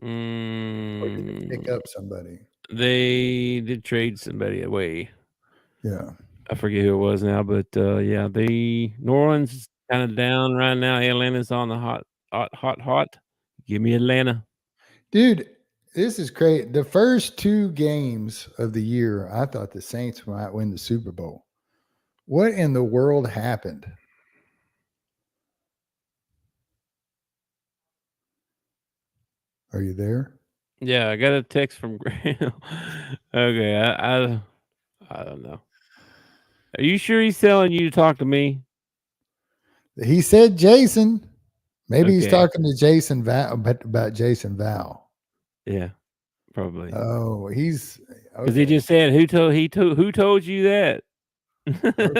Or did they pick Mm, up somebody? they did trade somebody away. Yeah. I forget who it was now, but yeah, the New Orleans is kind of down right now. Atlanta's on the hot. Give me Atlanta. Dude, this is crazy. The first two games of the year, I thought the Saints might win the Super Bowl. What in the world happened? Are you there? Yeah, I got a text from Graham. Okay, I don't know. Are you sure he's telling you to talk to me? He said Jason. Maybe he's Okay, talking to Jason Val about Jason Val. yeah, probably Oh, he's because he okay. just said who told you that. Okay.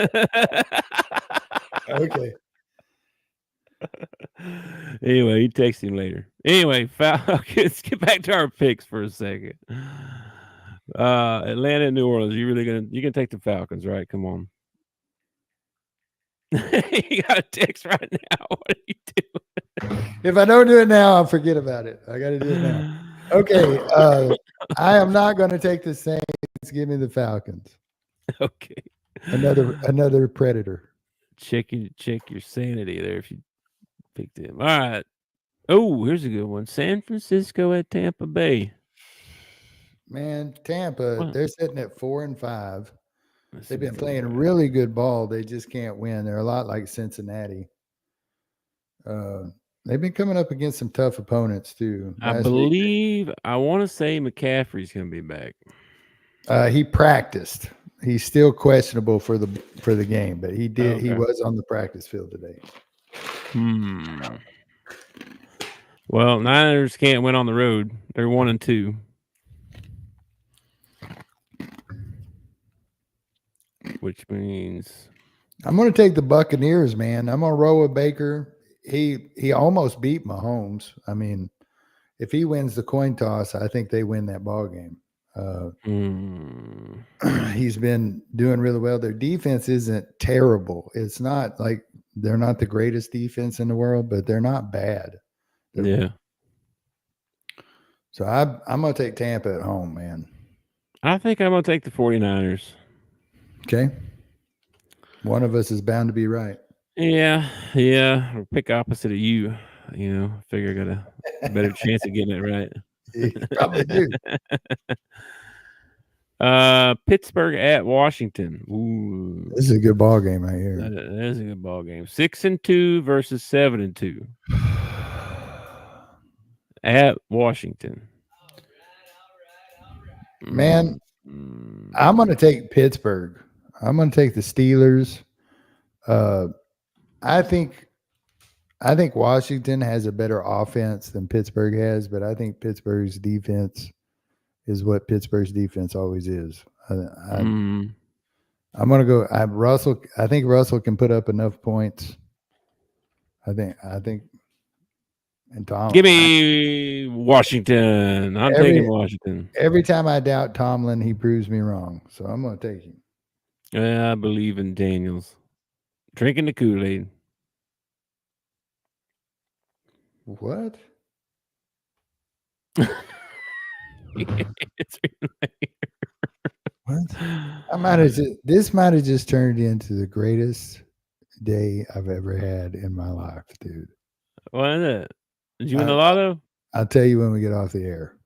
Okay. Anyway, you text him later. Anyway, let's get back to our picks for a second. Atlanta and New Orleans. You gonna take the Falcons, right? Come on. You got a text right now. What are you If I don't do it now, I'll forget about it. I got to do it now. doing? Okay. I am not going to take the Saints. Give me the Falcons. Okay. Another predator. Check your sanity there if you picked him. All right. Oh, here's a good one. San Francisco at Tampa Bay. Man, Tampa, What? they're sitting at 4-5. Let's They've see, been 4 playing 5. really good ball. They just can't win. They're a lot like Cincinnati. Uh, they've been coming up against some tough opponents too. I Last week, believe I want to say McCaffrey's gonna be back. he practiced. He's still questionable for the game, but he did. He Okay. was on the practice field today. Hmm. Well, Niners can't win on the road. They're 1-2, which means I'm going to take the Buccaneers, man. I'm going to roll with Baker. He almost beat Mahomes. I mean, if he wins the coin toss, I think they win that ball game. hmm. He's been doing really well. Their defense isn't terrible. It's not like they're not the greatest defense in the world, but they're not bad. Yeah. So I'm going to take Tampa at home, man. I think I'm gonna take the 49ers. Okay. One of us is bound to be right. Yeah. I'll pick opposite of you. Figure I got a better chance of getting it right. You probably do. Pittsburgh at Washington. Ooh, This is a good ball game right here. that is a good ball game. 6-2 versus 7-2 at Washington. Man, Mm, I'm going to take Pittsburgh. I'm going to take the Steelers. Uh, I think Washington has a better offense than Pittsburgh has, but I think Pittsburgh's defense is what Pittsburgh's defense always is. mm, I'm going to go. Russell. I think Russell can put up enough points. I think, and Tom, Give me Washington. I'm taking every Washington. every time I doubt Tomlin, he proves me wrong. So I'm going to take him. Yeah, I believe in Daniels. Drinking the Kool-Aid. What? It's really- What? This might have just turned into the greatest day I've ever had in my life, dude. What is it? Did you win the I, lotto? I'll tell you when we get off the air.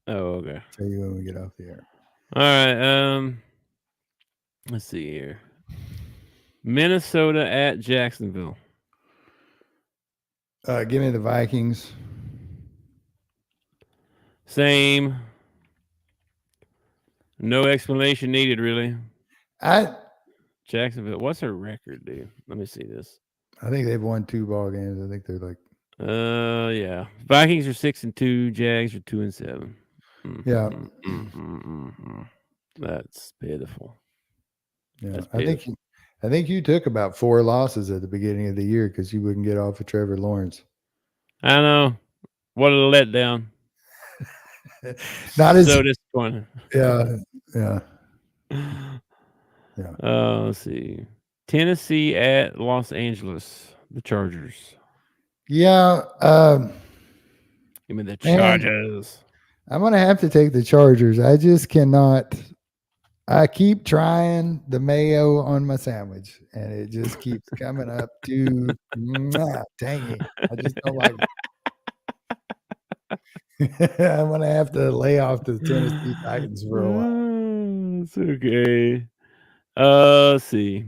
Oh, okay. Tell you when we get off the air. All right. Let's see here. Minnesota at Jacksonville. Give me the Vikings. Same. No explanation needed, really. I Jacksonville. What's her record, dude? Let me see this. I think they've won 2 ball games. I think they're like, Yeah. Vikings are 6-2. Jags are 2-7. yeah, That's pitiful. yeah. That's I think pitiful. I think you took about 4 losses at the beginning of the year because you wouldn't get off of Trevor Lawrence. I know. What a letdown. Not as So disappointing. yeah, yeah, yeah. Let's see. Tennessee at Los Angeles. The Chargers. Yeah, Give me the man, Chargers. I'm gonna have to take the Chargers. I just cannot. I keep trying the mayo on my sandwich, and it just keeps coming up too tangy. I just don't like it. I'm gonna have to lay off the Tennessee Titans for a while. It's okay. Let's see.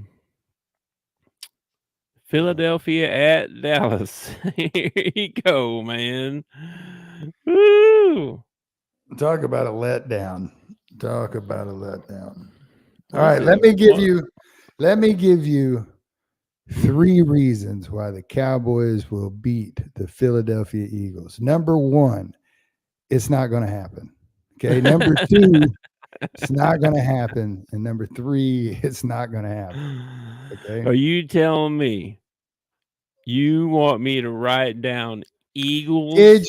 Philadelphia at Dallas. Here you go, man. Woo! Talk about a letdown. Talk about a letdown. All Let's right, see. let me give you 3 reasons why the Cowboys will beat the Philadelphia Eagles. Number 1, it's not going to happen. Okay. Number 2, it's not going to happen. And number 3, it's not going to happen. Okay. Are you telling me you want me to write down Eagles? Did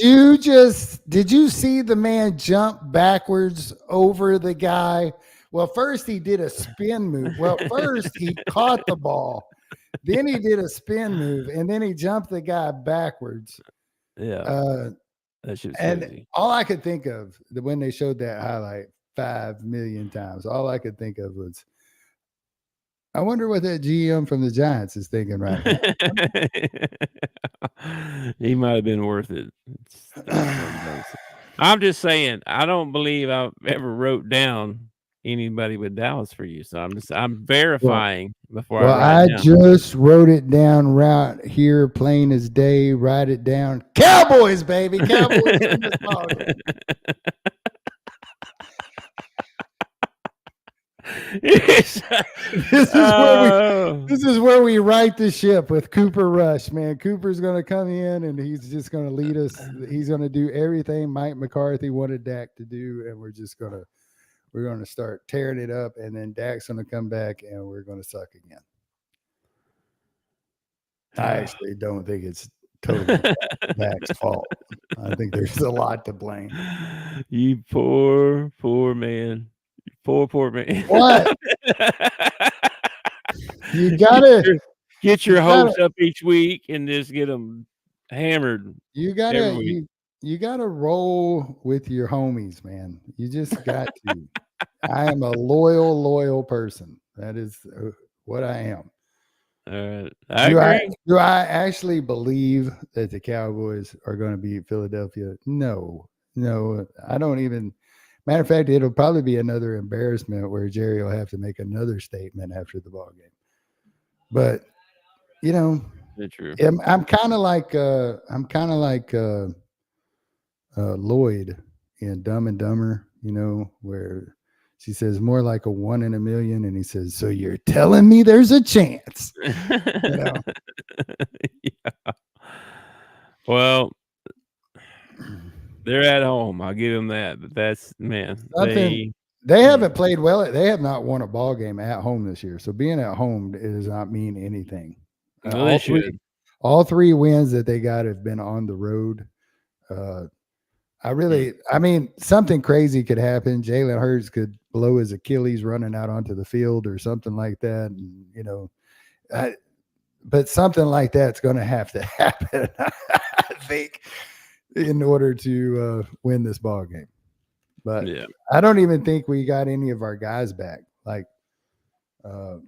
you see the man jump backwards over the guy? Well, first he did a spin move. Well, first he caught the ball. Then he did a spin move, and then he jumped the guy backwards. Yeah. That shit's And crazy. all I could think of when they showed that highlight 5 million times, all I could think of was, I wonder what that GM from the Giants is thinking right now. He might have been worth it. I'm just saying, I don't believe I've ever wrote down anybody with Dallas for you. So I'm verifying before Well, I write I down. just wrote it down right here, plain as day. Write it down. Cowboys, baby. Cowboys in this ball game. This is where we right the ship with Cooper Rush, man. Cooper's going to come in and he's just going to lead us. He's going to do everything Mike McCarthy wanted Dak to do, and we're going to start tearing it up, and then Dak's going to come back and we're going to suck again. I actually don't think it's totally Dak's fault. I think there's a lot to blame. You poor man. Poor man. What? You gotta get your hopes up each week and just get them hammered. You gotta roll with your homies, man. You just got to. I am a loyal person. That is what I am. I agree. Do I actually believe that the Cowboys are going to beat Philadelphia? No, I don't even. Matter of fact, it'll probably be another embarrassment where Jerry will have to make another statement after the ball game. But true. I'm kind of like Lloyd in Dumb and Dumber. Where she says more like a 1 in a million, and he says, "So you're telling me there's a chance?" Yeah. Well, they're at home. I'll give them that. But that's they haven't played well. They have not won a ball game at home this year. So being at home does not mean anything. Well, they should. All 3 wins that they got have been on the road. Uh, I mean, something crazy could happen. Jalen Hurts could blow his Achilles running out onto the field or something like that. And, but something like that's going to have to happen, I think, in order to win this ball game. But Yeah. I don't even think we got any of our guys back. Like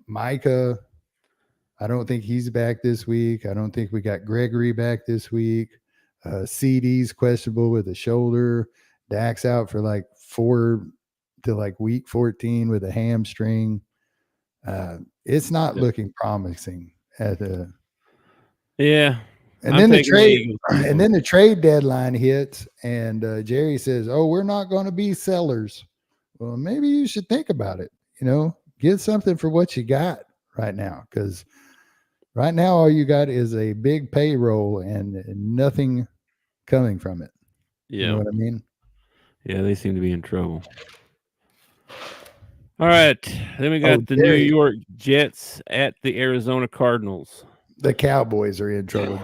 Micah, I don't think he's back this week. I don't think we got Gregory back this week. CD's questionable with a shoulder. Dak's out for like 4 to like week 14 with a hamstring. It's not looking promising at the. Yeah. And I'm then the taking the trade, Eagles. and then the trade deadline hits, and Jerry says, "Oh, we're not going to be sellers." Well, maybe you should think about it. Get something for what you got right now, because right now all you got is a big payroll and nothing coming from it. You know Yeah. what I mean? Yeah, they seem to be in trouble. All right. Then we Oh, got the New Jerry, York Jets at the Arizona Cardinals. the Cowboys are in trouble.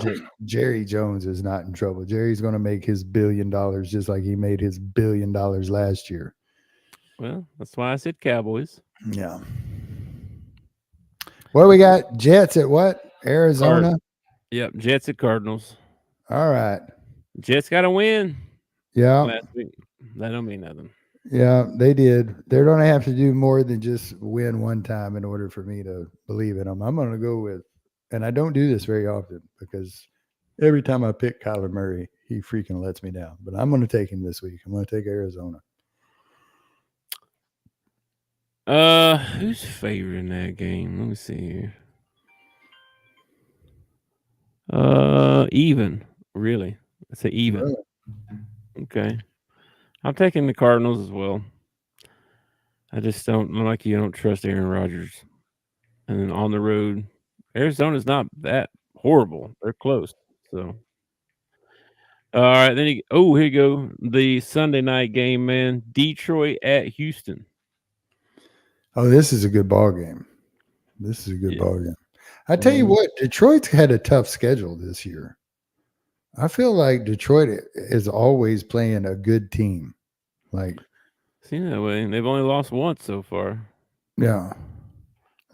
Jerry Jones is not in trouble. Jerry's going to make his $1 billion just like he made his $1 billion last year. Well, that's why I said Cowboys. Yeah. What we got? Jets at what? Arizona? Yep, Jets at Cardinals. All right. Jets got to win Yeah. last week. That don't mean nothing. Yeah, they did. They're going to have to do more than just win one time in order for me to believe in them. I'm going to go with, and I don't do this very often because every time I pick Kyler Murray, he freaking lets me down. But I'm going to take him this week. I'm going to take Arizona. Who's favoring that game? Let me see here. Even. Really? I say even. Really? Okay. I'm taking the Cardinals as well. I just don't like you. I don't trust Aaron Rodgers. And then on the road, Arizona's not that horrible. They're close. So, all right. Then here you go. The Sunday night game, man. Detroit at Houston. Oh, this is a good ball game. This is a good Yeah. ball game. I tell you what, Detroit's had a tough schedule this year. I feel like Detroit is always playing a good team. Like, Seen that way. They've only lost once so far. yeah,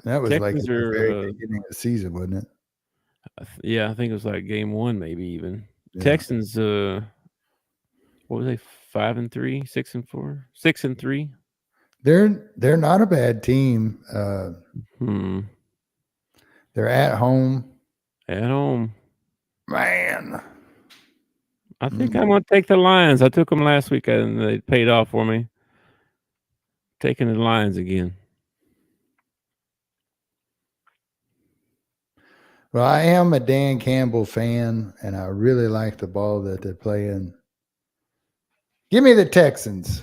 that was like Texans at the very are, beginning of the season, wasn't it? yeah, I think it was like game 1, maybe even. Yeah. Texans, what was they? 5-3, 6-4, 6-3. They're not a bad team. They're at home. At home. Man, I think I'm going to take the Lions. I took them last week and they paid off for me. Taking the Lions again. well, I am a Dan Campbell fan, and I really like the ball that they're playing. Give me the Texans.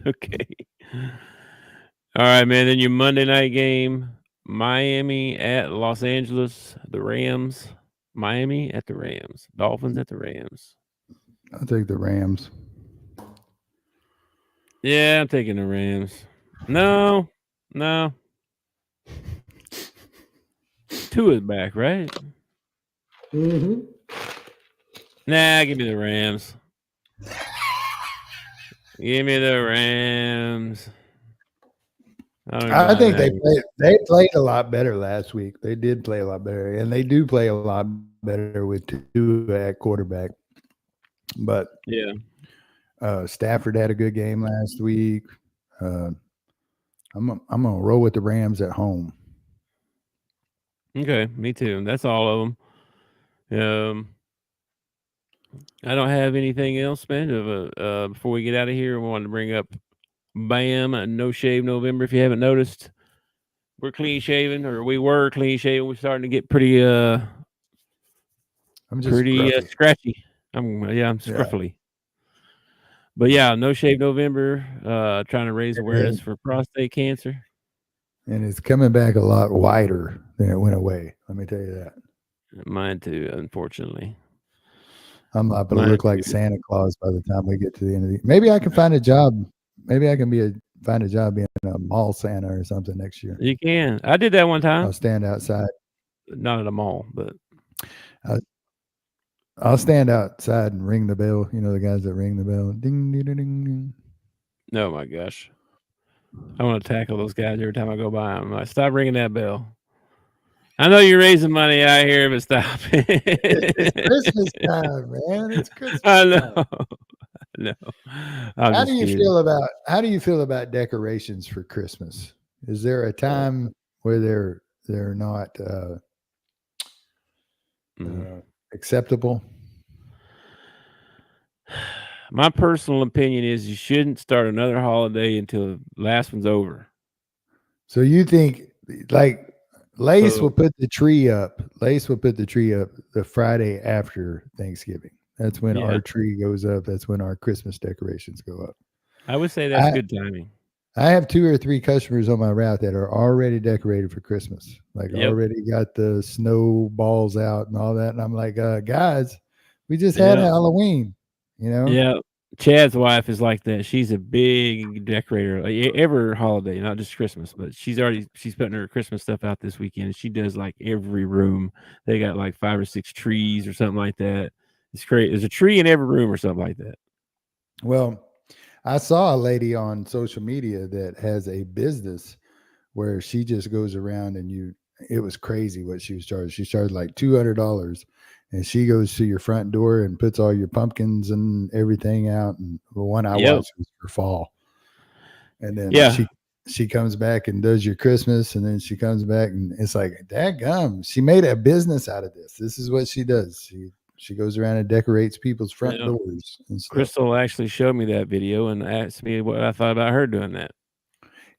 Okay. All right, man. Then your Monday night game, Miami at Los Angeles, the Rams. Miami at the Rams. Dolphins at the Rams. I'll take the Rams. Yeah, I'm taking the Rams. No. Tua's back, right? Mm-hmm. Nah, give me the Rams. Give me the Rams. I think they played a lot better last week. They did play a lot better, and they do play a lot better with Tua at quarterback. But yeah, Stafford had a good game last week. I'm gonna roll with the Rams at home. okay, me too. That's all of them. I don't have anything else, man. Before we get out of here, I wanted to bring up Bam No Shave November. If you haven't noticed, we're clean shaven, or we were clean shaven. We're starting to get pretty I'm just scratchy. I'm scruffly. But yeah, No Shave November. Trying to raise awareness for prostate cancer. And it's coming back a lot wider than it went away. Let me tell you that. Mine too, unfortunately. I'm liable to look like Santa Claus by the time we get to the end of the. Maybe I can find a job. Maybe I can be a find a job being a mall Santa or something next year. You can. I did that one time. I'll stand outside. Not at a mall, but I'll, I'll stand outside and ring the bell. You know, the guys that ring the bell. Ding, ding, ding, ding. oh my gosh. I want to tackle those guys every time I go by them. I'm like, stop ringing that bell. I know you're raising money out here, but stop. It's Christmas time, man. It's Christmas I know. time. No. I'm How just do you kidding. feel about decorations for Christmas? Is there a time where they're not acceptable? My personal opinion is you shouldn't start another holiday until the last one's over. So you think like Lace So, will put the tree up. Lace will put the tree up the Friday after Thanksgiving. That's when yeah, our tree goes up. That's when our Christmas decorations go up. I would say that's I, good timing. I have 2 or 3 customers on my route that are already decorated for Christmas. Like Yep. already got the snowballs out and all that. And I'm like, guys, we just had Yeah. Halloween, you know? Yeah. Chad's wife is like that. She's a big decorator, like every holiday, not just Christmas, but she's putting her Christmas stuff out this weekend. She does like every room. They got like 5 or 6 trees or something like that. It's crazy. There's a tree in every room or something like that. Well, I saw a lady on social media that has a business where she just goes around and it was crazy what she was charged. She charged like $200 and she goes to your front door and puts all your pumpkins and everything out. And the one I Yep. watched was for fall. And then Yeah. she comes back and does your Christmas, and then she comes back and it's like, dadgum, she made a business out of this. This is what she does. She goes around and decorates people's front Yeah. doors and stuff. Crystal actually showed me that video and asked me what I thought about her doing that.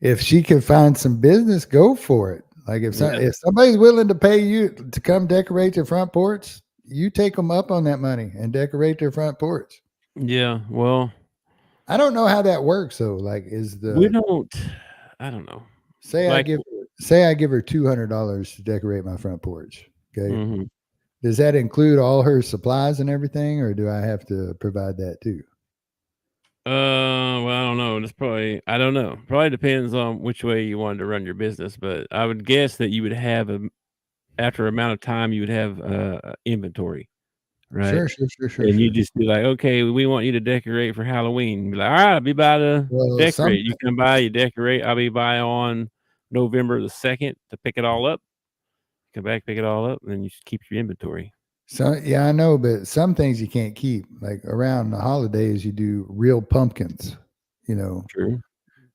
If she can find some business, go for it. Like if somebody's willing to pay you to come decorate their front porch, you take them up on that money and decorate their front porch. Yeah. Well, I don't know how that works though. Like, I don't know. say Like, I give her $200 to decorate my front porch. Okay, mm-hmm. Does that include all her supplies and everything, or do I have to provide that too? Well, I don't know. I don't know. Probably depends on which way you wanted to run your business, but I would guess that you would have after amount of time, you would have inventory, right? Sure. And you just be like, okay, we want you to decorate for Halloween. Be like, all right, I'll be by to Well, decorate. You come by, you decorate. I'll be by on November the 2nd to pick it all up. Come back, pick it all up, and then you just keep your inventory. So yeah, I know, but some things you can't keep. Like around the holidays, you do real pumpkins, you know, True.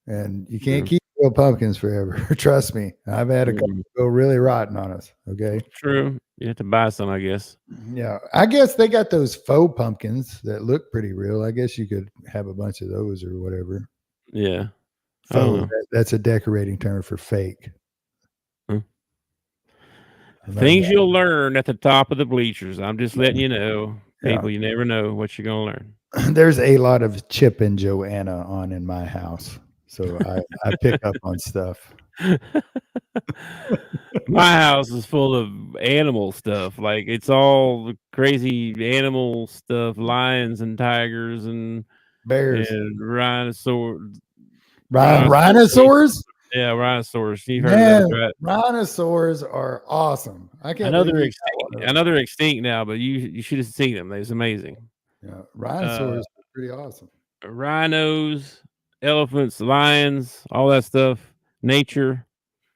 and you can't keep real pumpkins forever. Trust me, I've had a couple go really rotten on us. Okay, true. You have to buy some, I guess. Yeah, I guess they got those faux pumpkins that look pretty real. I guess you could have a bunch of those or whatever. Yeah, Faux. That's a decorating term for fake. Things you'll learn at the top of the bleachers. I'm just letting you know, people. You never know what you're gonna learn. There's a lot of Chip and Joanna on in my house, so I pick up on stuff. My house is full of animal stuff. Like it's all crazy animal stuff, lions and tigers and bears and rhinoceros. Rhinoceros? Yeah, rhinoceros. You've heard of those, right? Rhinoceros are awesome. I know they're extinct. I know they're extinct now, but you should have seen them. They was amazing. Yeah, rhinoceros are pretty awesome. Rhinos, elephants, lions, all that stuff. Nature.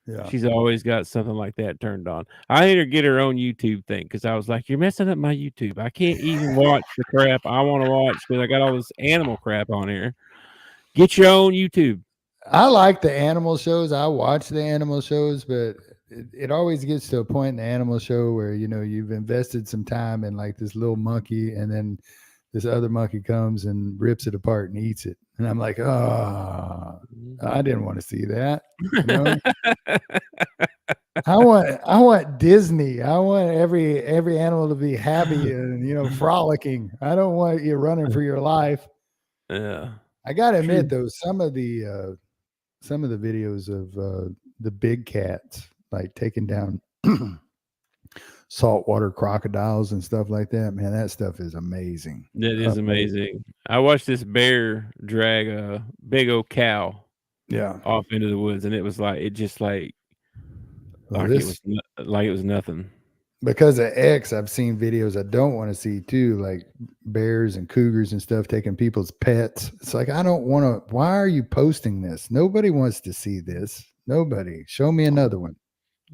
Yeah, she's always got something like that turned on. I need her to get her own YouTube thing because I was like, "You're messing up my YouTube. I can't even watch the crap I want to watch because I got all this animal crap on here. Get your own YouTube." I like the animal shows. I watch the animal shows, but it always gets to a point in the animal show where you've invested some time in like this little monkey, and then this other monkey comes and rips it apart and eats it, and I'm like, oh, I didn't want to see that. I want Disney. I want every animal to be happy and frolicking. I don't want you running for your life. Yeah, I gotta admit though, some of the videos of the big cats like taking down saltwater crocodiles and stuff like that, man, that stuff is amazing. That is amazing. I watched this bear drag a big old cow Yeah. off into the woods, and it was like Well, it was like it was nothing. because of X, I've seen videos I don't want to see too, like bears and cougars and stuff taking people's pets. It's like, I don't want to. Why are you posting this? Nobody wants to see this. Nobody. Show me another one.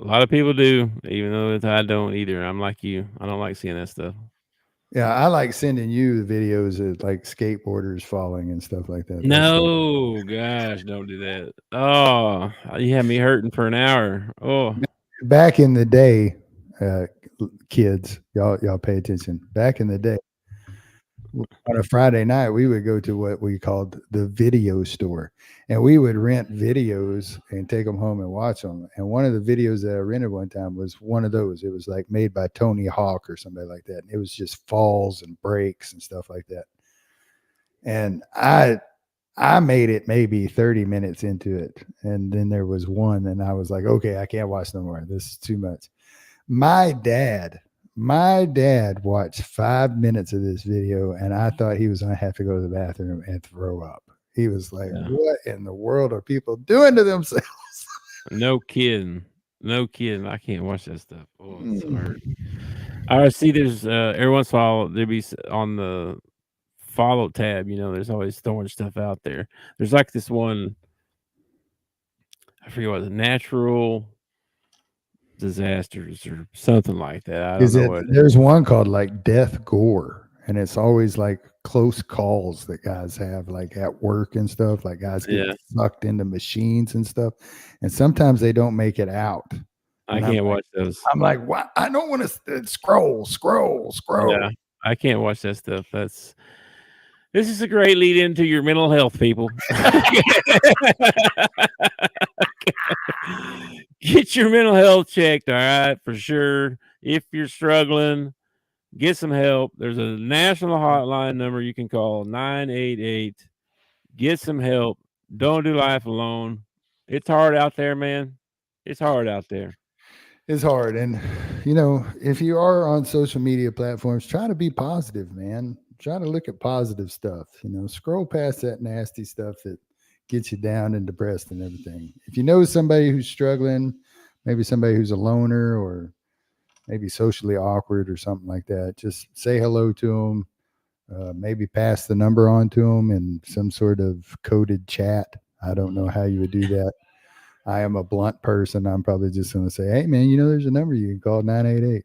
A lot of people do, even though I don't either. I'm like you. I don't like seeing that stuff. Yeah, I like sending you the videos of like skateboarders falling and stuff like that. No, gosh, don't do that. Oh, you had me hurting for an hour. Oh, Back in the day, kids, y'all pay attention. Back in the day, on a Friday night, we would go to what we called the video store, and we would rent videos and take them home and watch them. And one of the videos that I rented one time was one of those. It was like made by Tony Hawk or somebody like that. And it was just falls and breaks and stuff like that. And I made it maybe 30 minutes into it, and then there was one, and I was like, okay, I can't watch no more. This is too much. My dad watched 5 minutes of this video, and I thought he was going to have to go to the bathroom and throw up. He was like, yeah. what in the world are people doing to themselves? No kidding. No kidding. I can't watch that stuff. Oh, it's so hurt. I see there's every once in a while there'll be on the follow tab, there's always throwing stuff out there. There's like this one, I forget what, the natural disasters or something like that. I don't know what. There's one called like Death Gore, and it's always like close calls that guys have, like at work and stuff. Like guys get sucked into machines and stuff, and sometimes they don't make it out. I can't watch those. I'm like, what? I don't want to scroll. Yeah, I can't watch that stuff. This is a great lead into your mental health, people. Get your mental health checked, all right, for sure. If you're struggling, get some help. There's a national hotline number you can call, 988. Get some help. Don't do life alone. It's hard out there, man. It's hard out there. It's hard. And, if you are on social media platforms, try to be positive, man. Try to look at positive stuff. Scroll past that nasty stuff that gets you down and depressed and everything. If you know somebody who's struggling, maybe somebody who's a loner or maybe socially awkward or something like that, just say hello to them. Maybe pass the number on to them in some sort of coded chat. I don't know how you would do that. I am a blunt person. I'm probably just going to say, hey, man, there's a number you can call, 988.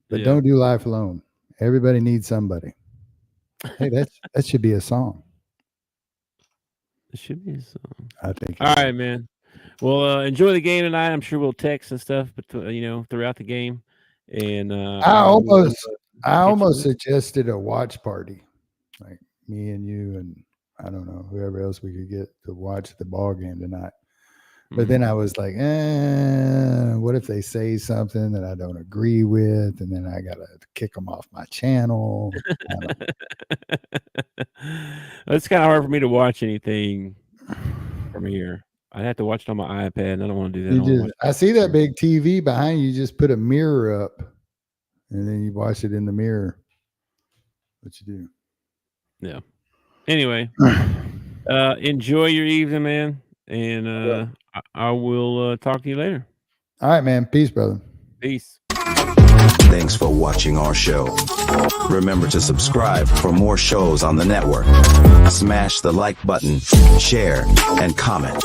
But don't do life alone. Everybody needs somebody. Hey, that should be a song. It should be a song. I think. All right, man. Well, enjoy the game tonight. I'm sure we'll text and stuff, but throughout the game. And I almost suggested a watch party, like me and you and I don't know whoever else we could get to watch the ball game tonight. But then I was like, what if they say something that I don't agree with, and then I gotta kick them off my channel? It's kind of hard for me to watch anything from here. I'd have to watch it on my iPad, and I don't want to do that. I see that big TV behind you. Just put a mirror up, and then you watch it in the mirror. What you do? Yeah. Anyway, enjoy your evening, man, and I will talk to you later. All right, man. Peace, brother. Peace. Thanks for watching our show. Remember to subscribe for more shows on the network. Smash the like button, share, and comment.